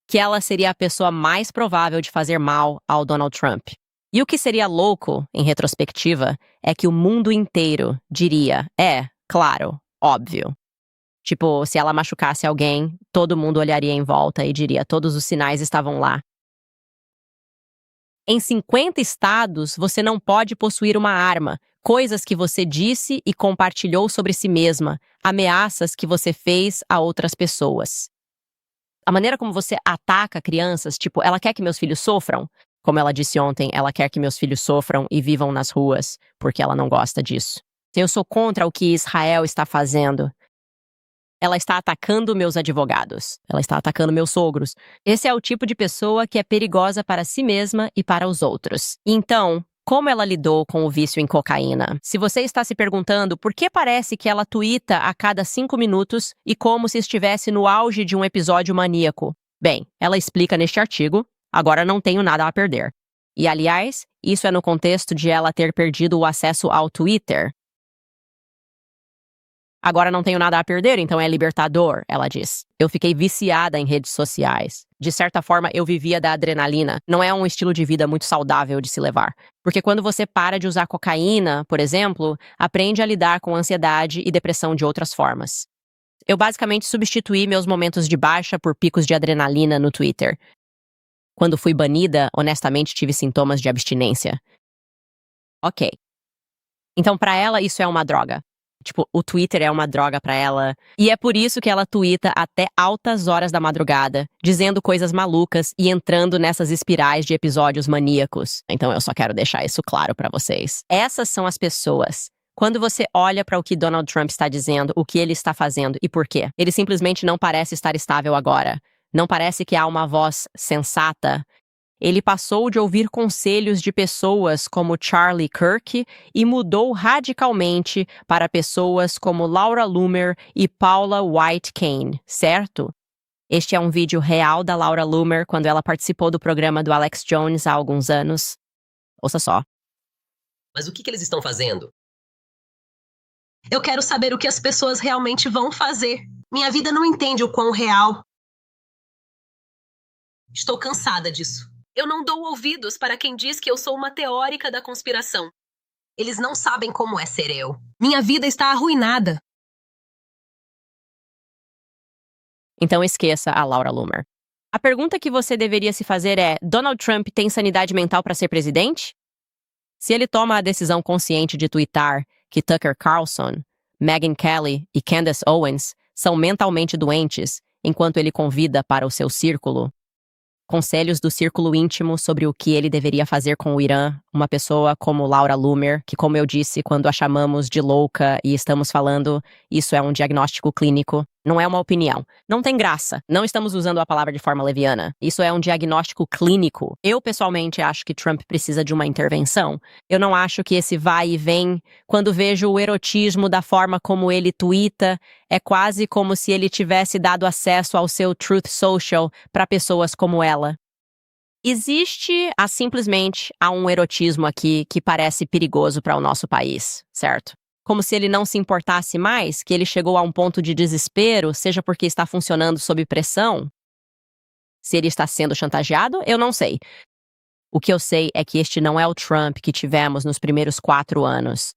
Que ela seria a pessoa mais provável de fazer mal ao Donald Trump. E o que seria louco, em retrospectiva, é que o mundo inteiro diria, claro, óbvio. Tipo, se ela machucasse alguém, todo mundo olharia em volta e diria: todos os sinais estavam lá. Em 50 estados, você não pode possuir uma arma, coisas que você disse e compartilhou sobre si mesma, ameaças que você fez a outras pessoas. A maneira como você ataca crianças, tipo, ela quer que meus filhos sofram? Como ela disse ontem, ela quer que meus filhos sofram e vivam nas ruas, porque ela não gosta disso. Eu sou contra o que Israel está fazendo. Ela está atacando meus advogados. Ela está atacando meus sogros. Esse é o tipo de pessoa que é perigosa para si mesma e para os outros. Então, como ela lidou com o vício em cocaína? Se você está se perguntando por que parece que ela tuita a cada 5 minutos e como se estivesse no auge de um episódio maníaco, bem, ela explica neste artigo. Agora não tenho nada a perder. E, aliás, isso é no contexto de ela ter perdido o acesso ao Twitter. Agora não tenho nada a perder, então é libertador, ela diz. Eu fiquei viciada em redes sociais. De certa forma, eu vivia da adrenalina. Não é um estilo de vida muito saudável de se levar. Porque quando você para de usar cocaína, por exemplo, aprende a lidar com ansiedade e depressão de outras formas. Eu basicamente substituí meus momentos de baixa por picos de adrenalina no Twitter. Quando fui banida, honestamente tive sintomas de abstinência. Ok. Então, pra ela, isso é uma droga. Tipo, o Twitter é uma droga pra ela. E é por isso que ela tuita até altas horas da madrugada, dizendo coisas malucas e entrando nessas espirais de episódios maníacos. Então eu só quero deixar isso claro pra vocês. Essas são as pessoas. Quando você olha para o que Donald Trump está dizendo, o que ele está fazendo e por quê, ele simplesmente não parece estar estável agora. Não parece que há uma voz sensata. Ele passou de ouvir conselhos de pessoas como Charlie Kirk e mudou radicalmente para pessoas como Laura Loomer e Paula White Cain, certo? Este é um vídeo real da Laura Loomer quando ela participou do programa do Alex Jones há alguns anos. Ouça só. Mas o que eles estão fazendo? Eu quero saber o que as pessoas realmente vão fazer. Minha vida não entende o quão real. Estou cansada disso. Eu não dou ouvidos para quem diz que eu sou uma teórica da conspiração. Eles não sabem como é ser eu. Minha vida está arruinada. Então esqueça a Laura Loomer. A pergunta que você deveria se fazer é: Donald Trump tem sanidade mental para ser presidente? Se ele toma a decisão consciente de tuitar que Tucker Carlson, Megyn Kelly e Candace Owens são mentalmente doentes enquanto ele convida para o seu círculo, conselhos do círculo íntimo sobre o que ele deveria fazer com o Irã, uma pessoa como Laura Loomer, que, como eu disse, quando a chamamos de louca e estamos falando, isso é um diagnóstico clínico, não é uma opinião. Não tem graça. Não estamos usando a palavra de forma leviana. Isso é um diagnóstico clínico. Eu, pessoalmente, acho que Trump precisa de uma intervenção. Eu não acho que esse vai e vem, quando vejo o erotismo da forma como ele tuita, é quase como se ele tivesse dado acesso ao seu Truth Social para pessoas como ela. Existe, simplesmente, há um erotismo aqui que parece perigoso para o nosso país, certo? Como se ele não se importasse mais, que ele chegou a um ponto de desespero, seja porque está funcionando sob pressão. Se ele está sendo chantageado, eu não sei. O que eu sei é que este não é o Trump que tivemos nos primeiros 4 anos.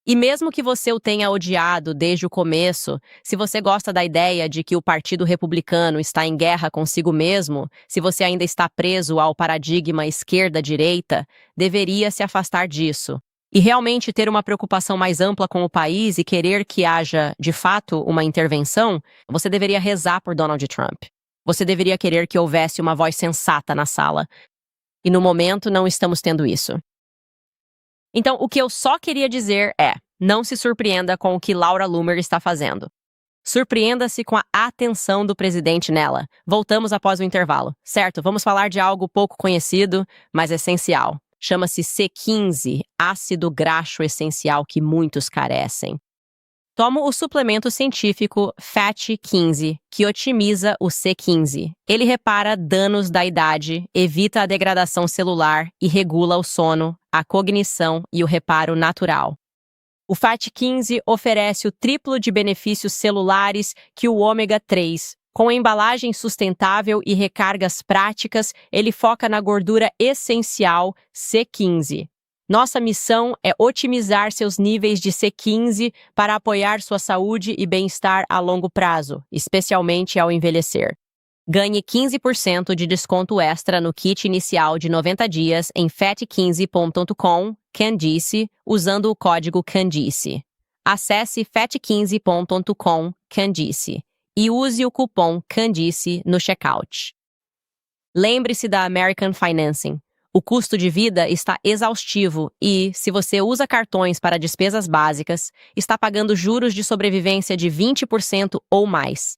E mesmo que você o tenha odiado desde o começo, se você gosta da ideia de que o Partido Republicano está em guerra consigo mesmo, se você ainda está preso ao paradigma esquerda-direita, deveria se afastar disso. E realmente ter uma preocupação mais ampla com o país e querer que haja, de fato, uma intervenção, você deveria rezar por Donald Trump. Você deveria querer que houvesse uma voz sensata na sala. E no momento não estamos tendo isso. Então, o que eu só queria dizer é: não se surpreenda com o que Laura Loomer está fazendo. Surpreenda-se com a atenção do presidente nela. Voltamos após o intervalo, certo? Vamos falar de algo pouco conhecido, mas essencial. Chama-se C15, ácido graxo essencial que muitos carecem. Tomo o suplemento científico FAT15, que otimiza o C15. Ele repara danos da idade, evita a degradação celular e regula o sono, a cognição e o reparo natural. O FAT15 oferece o triplo de benefícios celulares que o ômega 3. Com embalagem sustentável e recargas práticas, ele foca na gordura essencial C15. Nossa missão é otimizar seus níveis de C15 para apoiar sua saúde e bem-estar a longo prazo, especialmente ao envelhecer. Ganhe 15% de desconto extra no kit inicial de 90 dias em fat15.com, Candice, usando o código Candice. Acesse fat15.com, Candice, e use o cupom Candice no checkout. Lembre-se da American Financing. O custo de vida está exaustivo e, se você usa cartões para despesas básicas, está pagando juros de sobrevivência de 20% ou mais.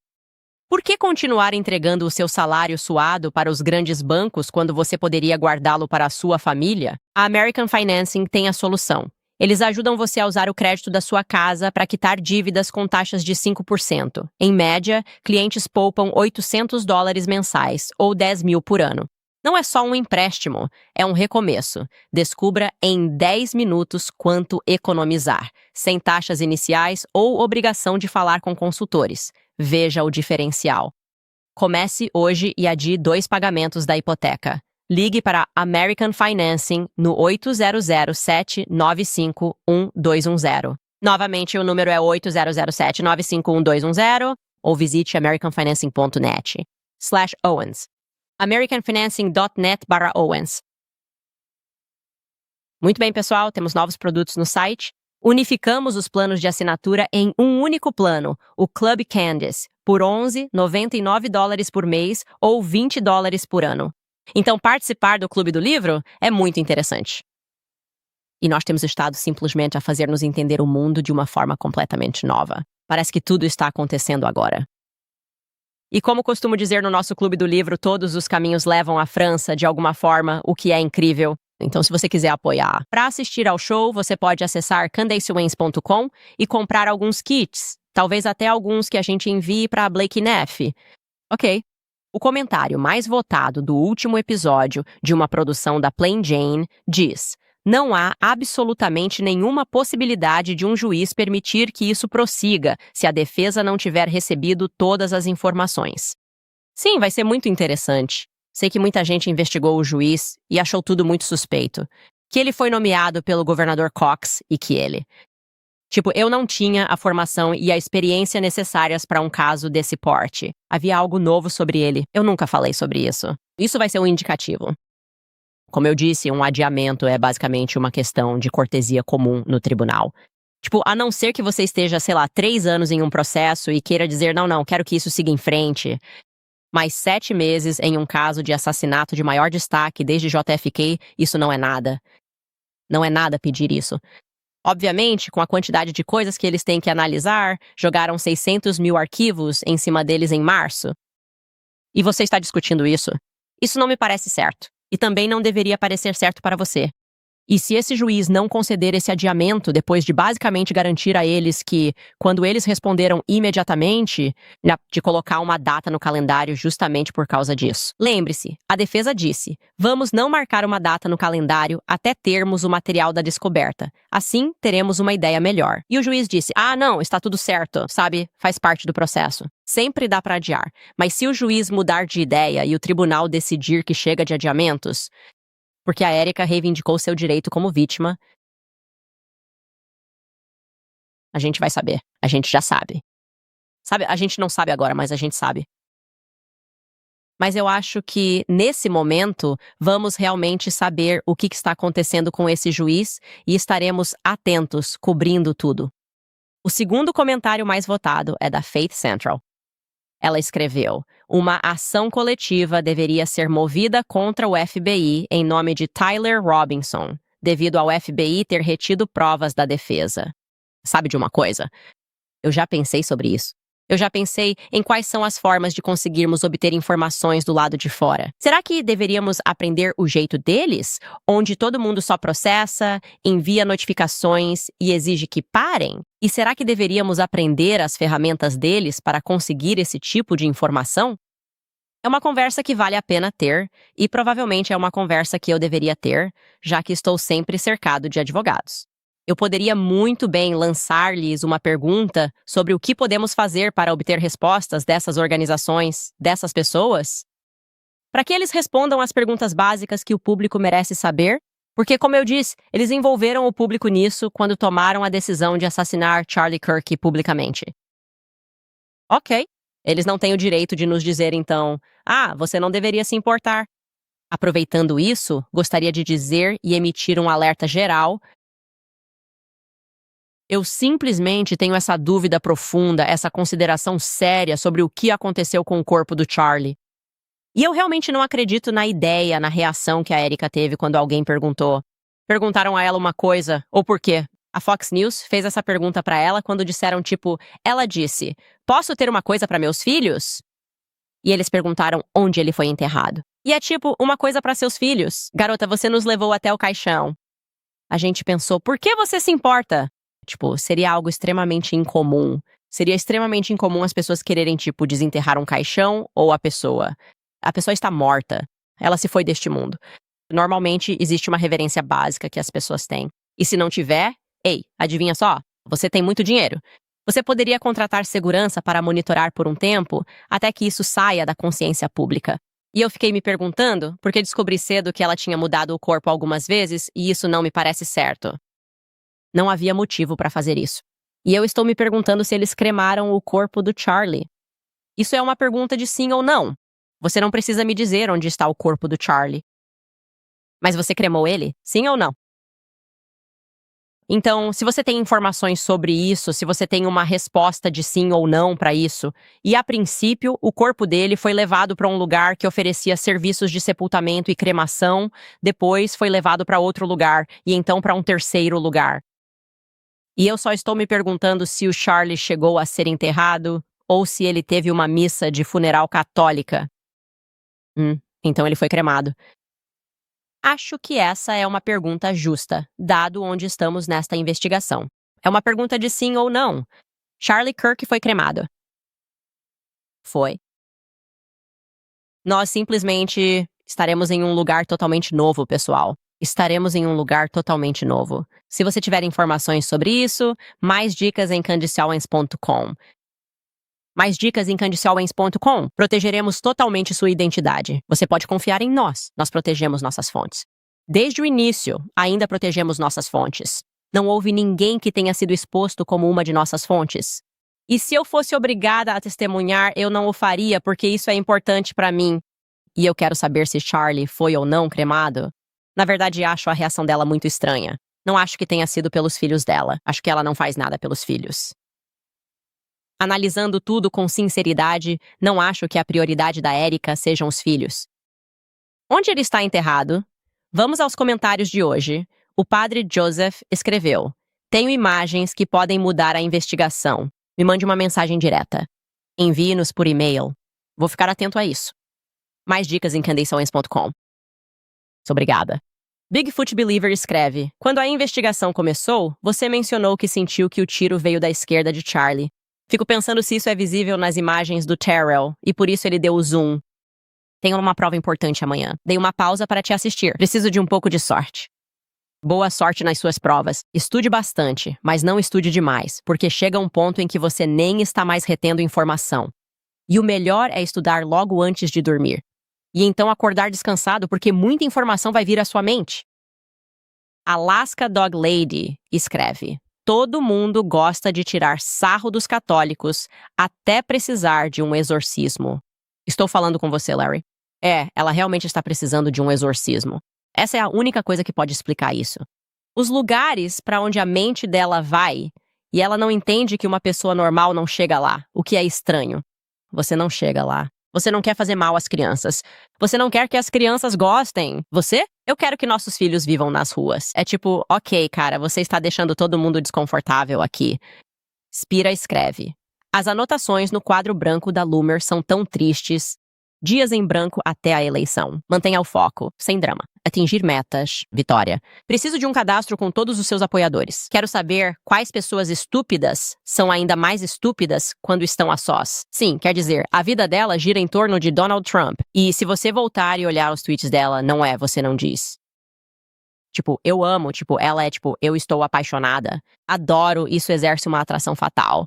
Por que continuar entregando o seu salário suado para os grandes bancos quando você poderia guardá-lo para a sua família? A American Financing tem a solução. Eles ajudam você a usar o crédito da sua casa para quitar dívidas com taxas de 5%. Em média, clientes poupam $800 mensais, ou 10 mil por ano. Não é só um empréstimo, é um recomeço. Descubra em 10 minutos quanto economizar, sem taxas iniciais ou obrigação de falar com consultores. Veja o diferencial. Comece hoje e adie 2 pagamentos da hipoteca. Ligue para American Financing no 8007-951-210. Novamente, o número é 8007-951-210 ou visite americanfinancing.net/Owens. americanfinancing.net/Owens. Muito bem, pessoal, temos novos produtos no site. Unificamos os planos de assinatura em um único plano, o Club Candice, por $11,99 por mês ou $20 por ano. Então, participar do Clube do Livro é muito interessante. E nós temos estado simplesmente a fazer-nos entender o mundo de uma forma completamente nova. Parece que tudo está acontecendo agora. E como costumo dizer no nosso Clube do Livro, todos os caminhos levam à França de alguma forma, o que é incrível. Então, se você quiser apoiar. Para assistir ao show, você pode acessar CandaceWaynes.com e comprar alguns kits, talvez até alguns que a gente envie para a Blake Neff. Ok. O comentário mais votado do último episódio de uma produção da Plain Jane diz: não há absolutamente nenhuma possibilidade de um juiz permitir que isso prossiga se a defesa não tiver recebido todas as informações. Sim, vai ser muito interessante. Sei que muita gente investigou o juiz e achou tudo muito suspeito. Que ele foi nomeado pelo governador Cox e que ele... eu não tinha a formação e a experiência necessárias para um caso desse porte. Havia algo novo sobre ele. Eu nunca falei sobre isso. Isso vai ser um indicativo. Como eu disse, um adiamento é basicamente uma questão de cortesia comum no tribunal. A não ser que você esteja, 3 anos em um processo e queira dizer, não, quero que isso siga em frente. Mas 7 meses em um caso de assassinato de maior destaque desde JFK, isso não é nada. Não é nada pedir isso. Obviamente, com a quantidade de coisas que eles têm que analisar, jogaram 600 mil arquivos em cima deles em março. E você está discutindo isso? Isso não me parece certo. E também não deveria parecer certo para você. E se esse juiz não conceder esse adiamento depois de basicamente garantir a eles que, quando eles responderam imediatamente, de colocar uma data no calendário justamente por causa disso. Lembre-se, a defesa disse, vamos não marcar uma data no calendário até termos o material da descoberta. Assim, teremos uma ideia melhor. E o juiz disse, não, está tudo certo, sabe, faz parte do processo. Sempre dá para adiar. Mas se o juiz mudar de ideia e o tribunal decidir que chega de adiamentos, porque a Erika reivindicou seu direito como vítima, a gente vai saber. A gente já sabe. Sabe, a gente não sabe agora, mas a gente sabe. Mas eu acho que, nesse momento, vamos realmente saber o que está acontecendo com esse juiz e estaremos atentos, cobrindo tudo. O segundo comentário mais votado é da Faith Central. Ela escreveu, uma ação coletiva deveria ser movida contra o FBI em nome de Tyler Robinson, devido ao FBI ter retido provas da defesa. Sabe de uma coisa? Eu já pensei sobre isso. Eu já pensei em quais são as formas de conseguirmos obter informações do lado de fora. Será que deveríamos aprender o jeito deles? Onde todo mundo só processa, envia notificações e exige que parem? E será que deveríamos aprender as ferramentas deles para conseguir esse tipo de informação? É uma conversa que vale a pena ter, e provavelmente é uma conversa que eu deveria ter, já que estou sempre cercado de advogados. Eu poderia muito bem lançar-lhes uma pergunta sobre o que podemos fazer para obter respostas dessas organizações, dessas pessoas, para que eles respondam às perguntas básicas que o público merece saber, Porque, como eu disse, eles envolveram o público nisso quando tomaram a decisão de assassinar Charlie Kirk publicamente. Ok. Eles não têm o direito de nos dizer, então, você não deveria se importar. Aproveitando isso, gostaria de dizer e emitir um alerta geral. Eu simplesmente tenho essa dúvida profunda, essa consideração séria sobre o que aconteceu com o corpo do Charlie. E eu realmente não acredito na ideia, na reação que a Erika teve quando alguém perguntou. Perguntaram a ela uma coisa, ou por quê? A Fox News fez essa pergunta pra ela quando disseram, tipo, ela disse, posso ter uma coisa pra meus filhos? E eles perguntaram onde ele foi enterrado. E é tipo, uma coisa pra seus filhos. Garota, você nos levou até o caixão. A gente pensou, por que você se importa? Tipo, seria algo extremamente incomum. Seria extremamente incomum as pessoas quererem, tipo, desenterrar um caixão ou a pessoa. A pessoa está morta. Ela se foi deste mundo. Normalmente, existe uma reverência básica que as pessoas têm. E se não tiver, ei, adivinha só? Você tem muito dinheiro. Você poderia contratar segurança para monitorar por um tempo até que isso saia da consciência pública. E eu fiquei me perguntando, porque descobri cedo que ela tinha mudado o corpo algumas vezes e isso não me parece certo. Não havia motivo para fazer isso. E eu estou me perguntando se eles cremaram o corpo do Charlie. Isso é uma pergunta de sim ou não. Você não precisa me dizer onde está o corpo do Charlie. Mas você cremou ele? Sim ou não? Então, se você tem informações sobre isso, se você tem uma resposta de sim ou não para isso, e a princípio o corpo dele foi levado para um lugar que oferecia serviços de sepultamento e cremação, depois foi levado para outro lugar e então para um terceiro lugar. E eu só estou me perguntando se o Charlie chegou a ser enterrado ou se ele teve uma missa de funeral católica. Então ele foi cremado. Acho que essa é uma pergunta justa, dado onde estamos nesta investigação. É uma pergunta de sim ou não. Charlie Kirk foi cremado. Foi. Nós simplesmente estaremos em um lugar totalmente novo, pessoal. Estaremos em um lugar totalmente novo. Se você tiver informações sobre isso, mais dicas em CandicialWens.com. Mais dicas em CandicialWens.com. Protegeremos totalmente sua identidade. Você pode confiar em nós. Nós protegemos nossas fontes. Desde o início, ainda protegemos nossas fontes. Não houve ninguém que tenha sido exposto como uma de nossas fontes. E se eu fosse obrigada a testemunhar, eu não o faria porque isso é importante para mim. E eu quero saber se Charlie foi ou não cremado. Na verdade, acho a reação dela muito estranha. Não acho que tenha sido pelos filhos dela. Acho que ela não faz nada pelos filhos. Analisando tudo com sinceridade, não acho que a prioridade da Erika sejam os filhos. Onde ele está enterrado? Vamos aos comentários de hoje. O padre Joseph escreveu: tenho imagens que podem mudar a investigação. Me mande uma mensagem direta. Envie-nos por e-mail. Vou ficar atento a isso. Mais dicas em CandicialWens.com. Obrigada. Bigfoot Believer escreve: quando a investigação começou, você mencionou que sentiu que o tiro veio da esquerda de Charlie. Fico pensando se isso é visível nas imagens do Terrell, e por isso ele deu o zoom. Tenho uma prova importante amanhã. Dei uma pausa para te assistir. Preciso de um pouco de sorte. Boa sorte nas suas provas. Estude bastante, mas não estude demais, porque chega um ponto em que você nem está mais retendo informação. E o melhor é estudar logo antes de dormir. E então acordar descansado, porque muita informação vai vir à sua mente. Alaska Dog Lady escreve: todo mundo gosta de tirar sarro dos católicos até precisar de um exorcismo. Estou falando com você, Larry. Ela realmente está precisando de um exorcismo. Essa é a única coisa que pode explicar isso. Os lugares para onde a mente dela vai, e ela não entende que uma pessoa normal não chega lá, o que é estranho. Você não chega lá. Você não quer fazer mal às crianças. Você não quer que as crianças gostem. Você? Eu quero que nossos filhos vivam nas ruas. É tipo, ok, cara, você está deixando todo mundo desconfortável aqui. Spira escreve: as anotações no quadro branco da Loomer são tão tristes. Dias em branco até a eleição. Mantenha o foco, sem drama. Atingir metas. Vitória. Preciso de um cadastro com todos os seus apoiadores. Quero saber quais pessoas estúpidas são ainda mais estúpidas quando estão a sós. Sim, quer dizer, a vida dela gira em torno de Donald Trump. E se você voltar e olhar os tweets dela, não é, você não diz. Tipo, eu amo, tipo, ela é tipo, eu estou apaixonada. Adoro, isso exerce uma atração fatal.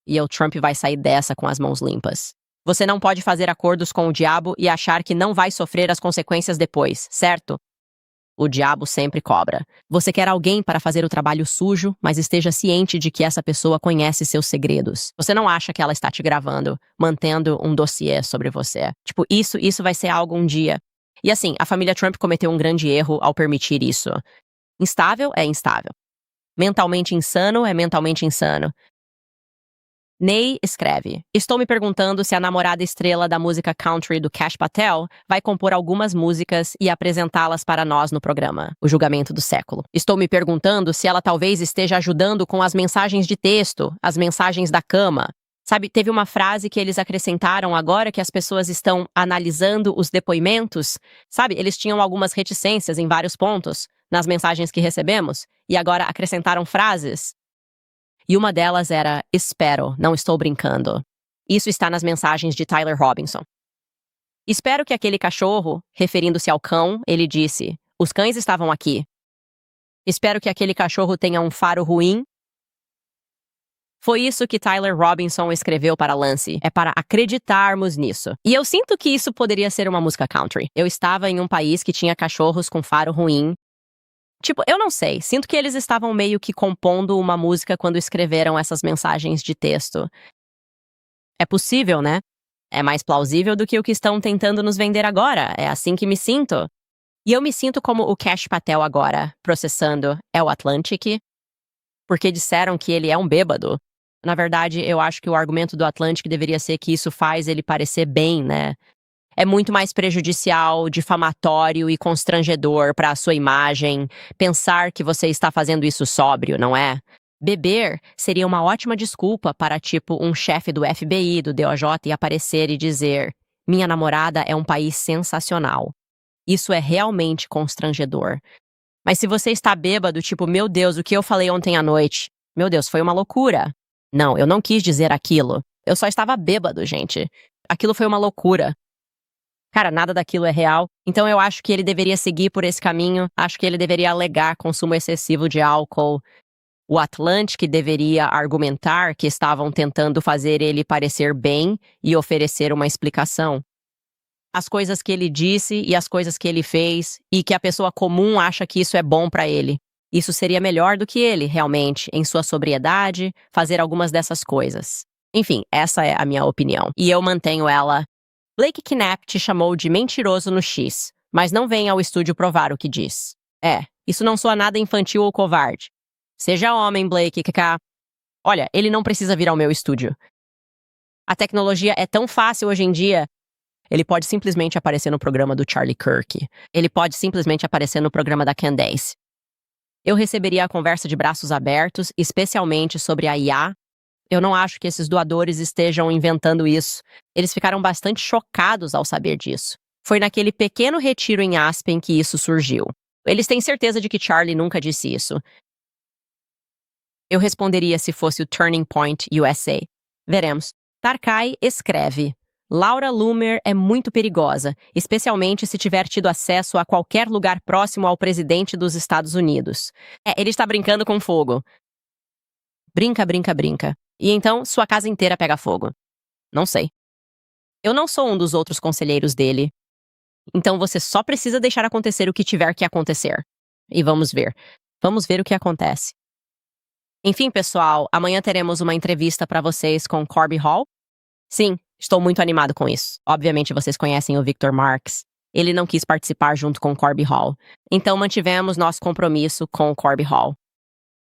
E o Trump vai sair dessa com as mãos limpas. Você não pode fazer acordos com o diabo e achar que não vai sofrer as consequências depois, certo? O diabo sempre cobra. Você quer alguém para fazer o trabalho sujo, mas esteja ciente de que essa pessoa conhece seus segredos. Você não acha que ela está te gravando, mantendo um dossiê sobre você. Tipo, isso vai ser algo um dia. E assim, a família Trump cometeu um grande erro ao permitir isso. Instável é instável. Mentalmente insano é mentalmente insano. Ney escreve: Estou me perguntando se a namorada estrela da música country do Kash Patel vai compor algumas músicas e apresentá-las para nós no programa, O Julgamento do Século. Estou me perguntando se ela talvez esteja ajudando com as mensagens de texto, as mensagens da cama. Sabe, teve uma frase que eles acrescentaram agora que as pessoas estão analisando os depoimentos. Sabe, eles tinham algumas reticências em vários pontos nas mensagens que recebemos e agora acrescentaram frases. E uma delas era, espero, não estou brincando. Isso está nas mensagens de Tyler Robinson. Espero que aquele cachorro, referindo-se ao cão, ele disse, os cães estavam aqui. Espero que aquele cachorro tenha um faro ruim. Foi isso que Tyler Robinson escreveu para Lance. É para acreditarmos nisso. E eu sinto que isso poderia ser uma música country. Eu estava em um país que tinha cachorros com faro ruim. Tipo, eu não sei. Sinto que eles estavam meio que compondo uma música quando escreveram essas mensagens de texto. É possível, né? É mais plausível do que o que estão tentando nos vender agora. É assim que me sinto. E eu me sinto como o Kash Patel agora, processando. É o Atlantic? Porque disseram que ele é um bêbado. Na verdade, eu acho que o argumento do Atlantic deveria ser que isso faz ele parecer bem, né? É muito mais prejudicial, difamatório e constrangedor para a sua imagem pensar que você está fazendo isso sóbrio, não é? Beber seria uma ótima desculpa para, tipo, um chefe do FBI, do DOJ, aparecer e dizer: minha namorada é um país sensacional. Isso é realmente constrangedor. Mas se você está bêbado, tipo, meu Deus, o que eu falei ontem à noite? Meu Deus, foi uma loucura. Não, eu não quis dizer aquilo. Eu só estava bêbado, gente. Aquilo foi uma loucura. Cara, nada daquilo é real. Então eu acho que ele deveria seguir por esse caminho. Acho que ele deveria alegar consumo excessivo de álcool. O Atlantic deveria argumentar que estavam tentando fazer ele parecer bem e oferecer uma explicação. As coisas que ele disse e as coisas que ele fez e que a pessoa comum acha que isso é bom pra ele. Isso seria melhor do que ele, realmente, em sua sobriedade, fazer algumas dessas coisas. Enfim, essa é a minha opinião. E eu mantenho ela. Blake Knapp te chamou de mentiroso no X, mas não vem ao estúdio provar o que diz. Isso não soa nada infantil ou covarde. Seja homem, Blake, kk. Olha, ele não precisa vir ao meu estúdio. A tecnologia é tão fácil hoje em dia. Ele pode simplesmente aparecer no programa do Charlie Kirk. Ele pode simplesmente aparecer no programa da Candace. Eu receberia a conversa de braços abertos, especialmente sobre a IA. Eu não acho que esses doadores estejam inventando isso. Eles ficaram bastante chocados ao saber disso. Foi naquele pequeno retiro em Aspen que isso surgiu. Eles têm certeza de que Charlie nunca disse isso. Eu responderia se fosse o Turning Point USA. Veremos. Tarkai escreve: Laura Loomer é muito perigosa, especialmente se tiver tido acesso a qualquer lugar próximo ao presidente dos Estados Unidos. Ele está brincando com fogo. Brinca, brinca, brinca. E então sua casa inteira pega fogo. Não sei. Eu não sou um dos outros conselheiros dele. Então você só precisa deixar acontecer o que tiver que acontecer. E vamos ver. Vamos ver o que acontece. Enfim, pessoal, amanhã teremos uma entrevista para vocês com Corby Hall. Sim, estou muito animado com isso. Obviamente vocês conhecem o Victor Marx. Ele não quis participar junto com o Corby Hall. Então mantivemos nosso compromisso com o Corby Hall.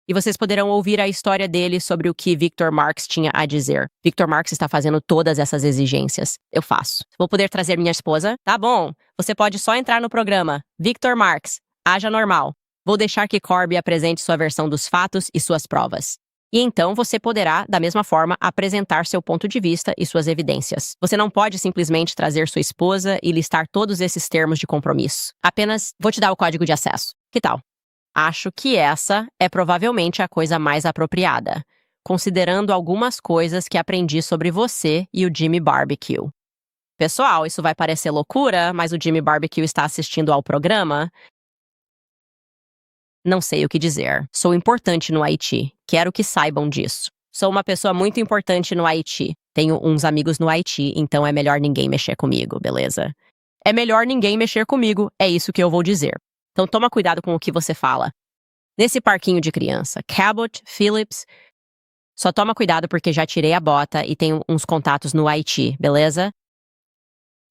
E vocês poderão ouvir a história dele sobre o que Victor Marx tinha a dizer. Victor Marx está fazendo todas essas exigências. Eu faço. Vou poder trazer minha esposa? Tá bom. Você pode só entrar no programa. Victor Marx, haja normal. Vou deixar que Corby apresente sua versão dos fatos e suas provas. E então você poderá, da mesma forma, apresentar seu ponto de vista e suas evidências. Você não pode simplesmente trazer sua esposa e listar todos esses termos de compromisso. Apenas vou te dar o código de acesso. Que tal? Acho que essa é provavelmente a coisa mais apropriada, considerando algumas coisas que aprendi sobre você e o Jimmy Barbecue. Pessoal, isso vai parecer loucura, mas o Jimmy Barbecue está assistindo ao programa. Não sei o que dizer. Sou importante no Haiti. Quero que saibam disso. Sou uma pessoa muito importante no Haiti. Tenho uns amigos no Haiti, então é melhor ninguém mexer comigo, beleza? É melhor ninguém mexer comigo, é isso que eu vou dizer. Então toma cuidado com o que você fala. Nesse parquinho de criança, Cabot, Phillips, só toma cuidado porque já tirei a bota e tenho uns contatos no Haiti, beleza?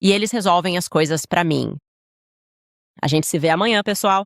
E eles resolvem as coisas pra mim. A gente se vê amanhã, pessoal.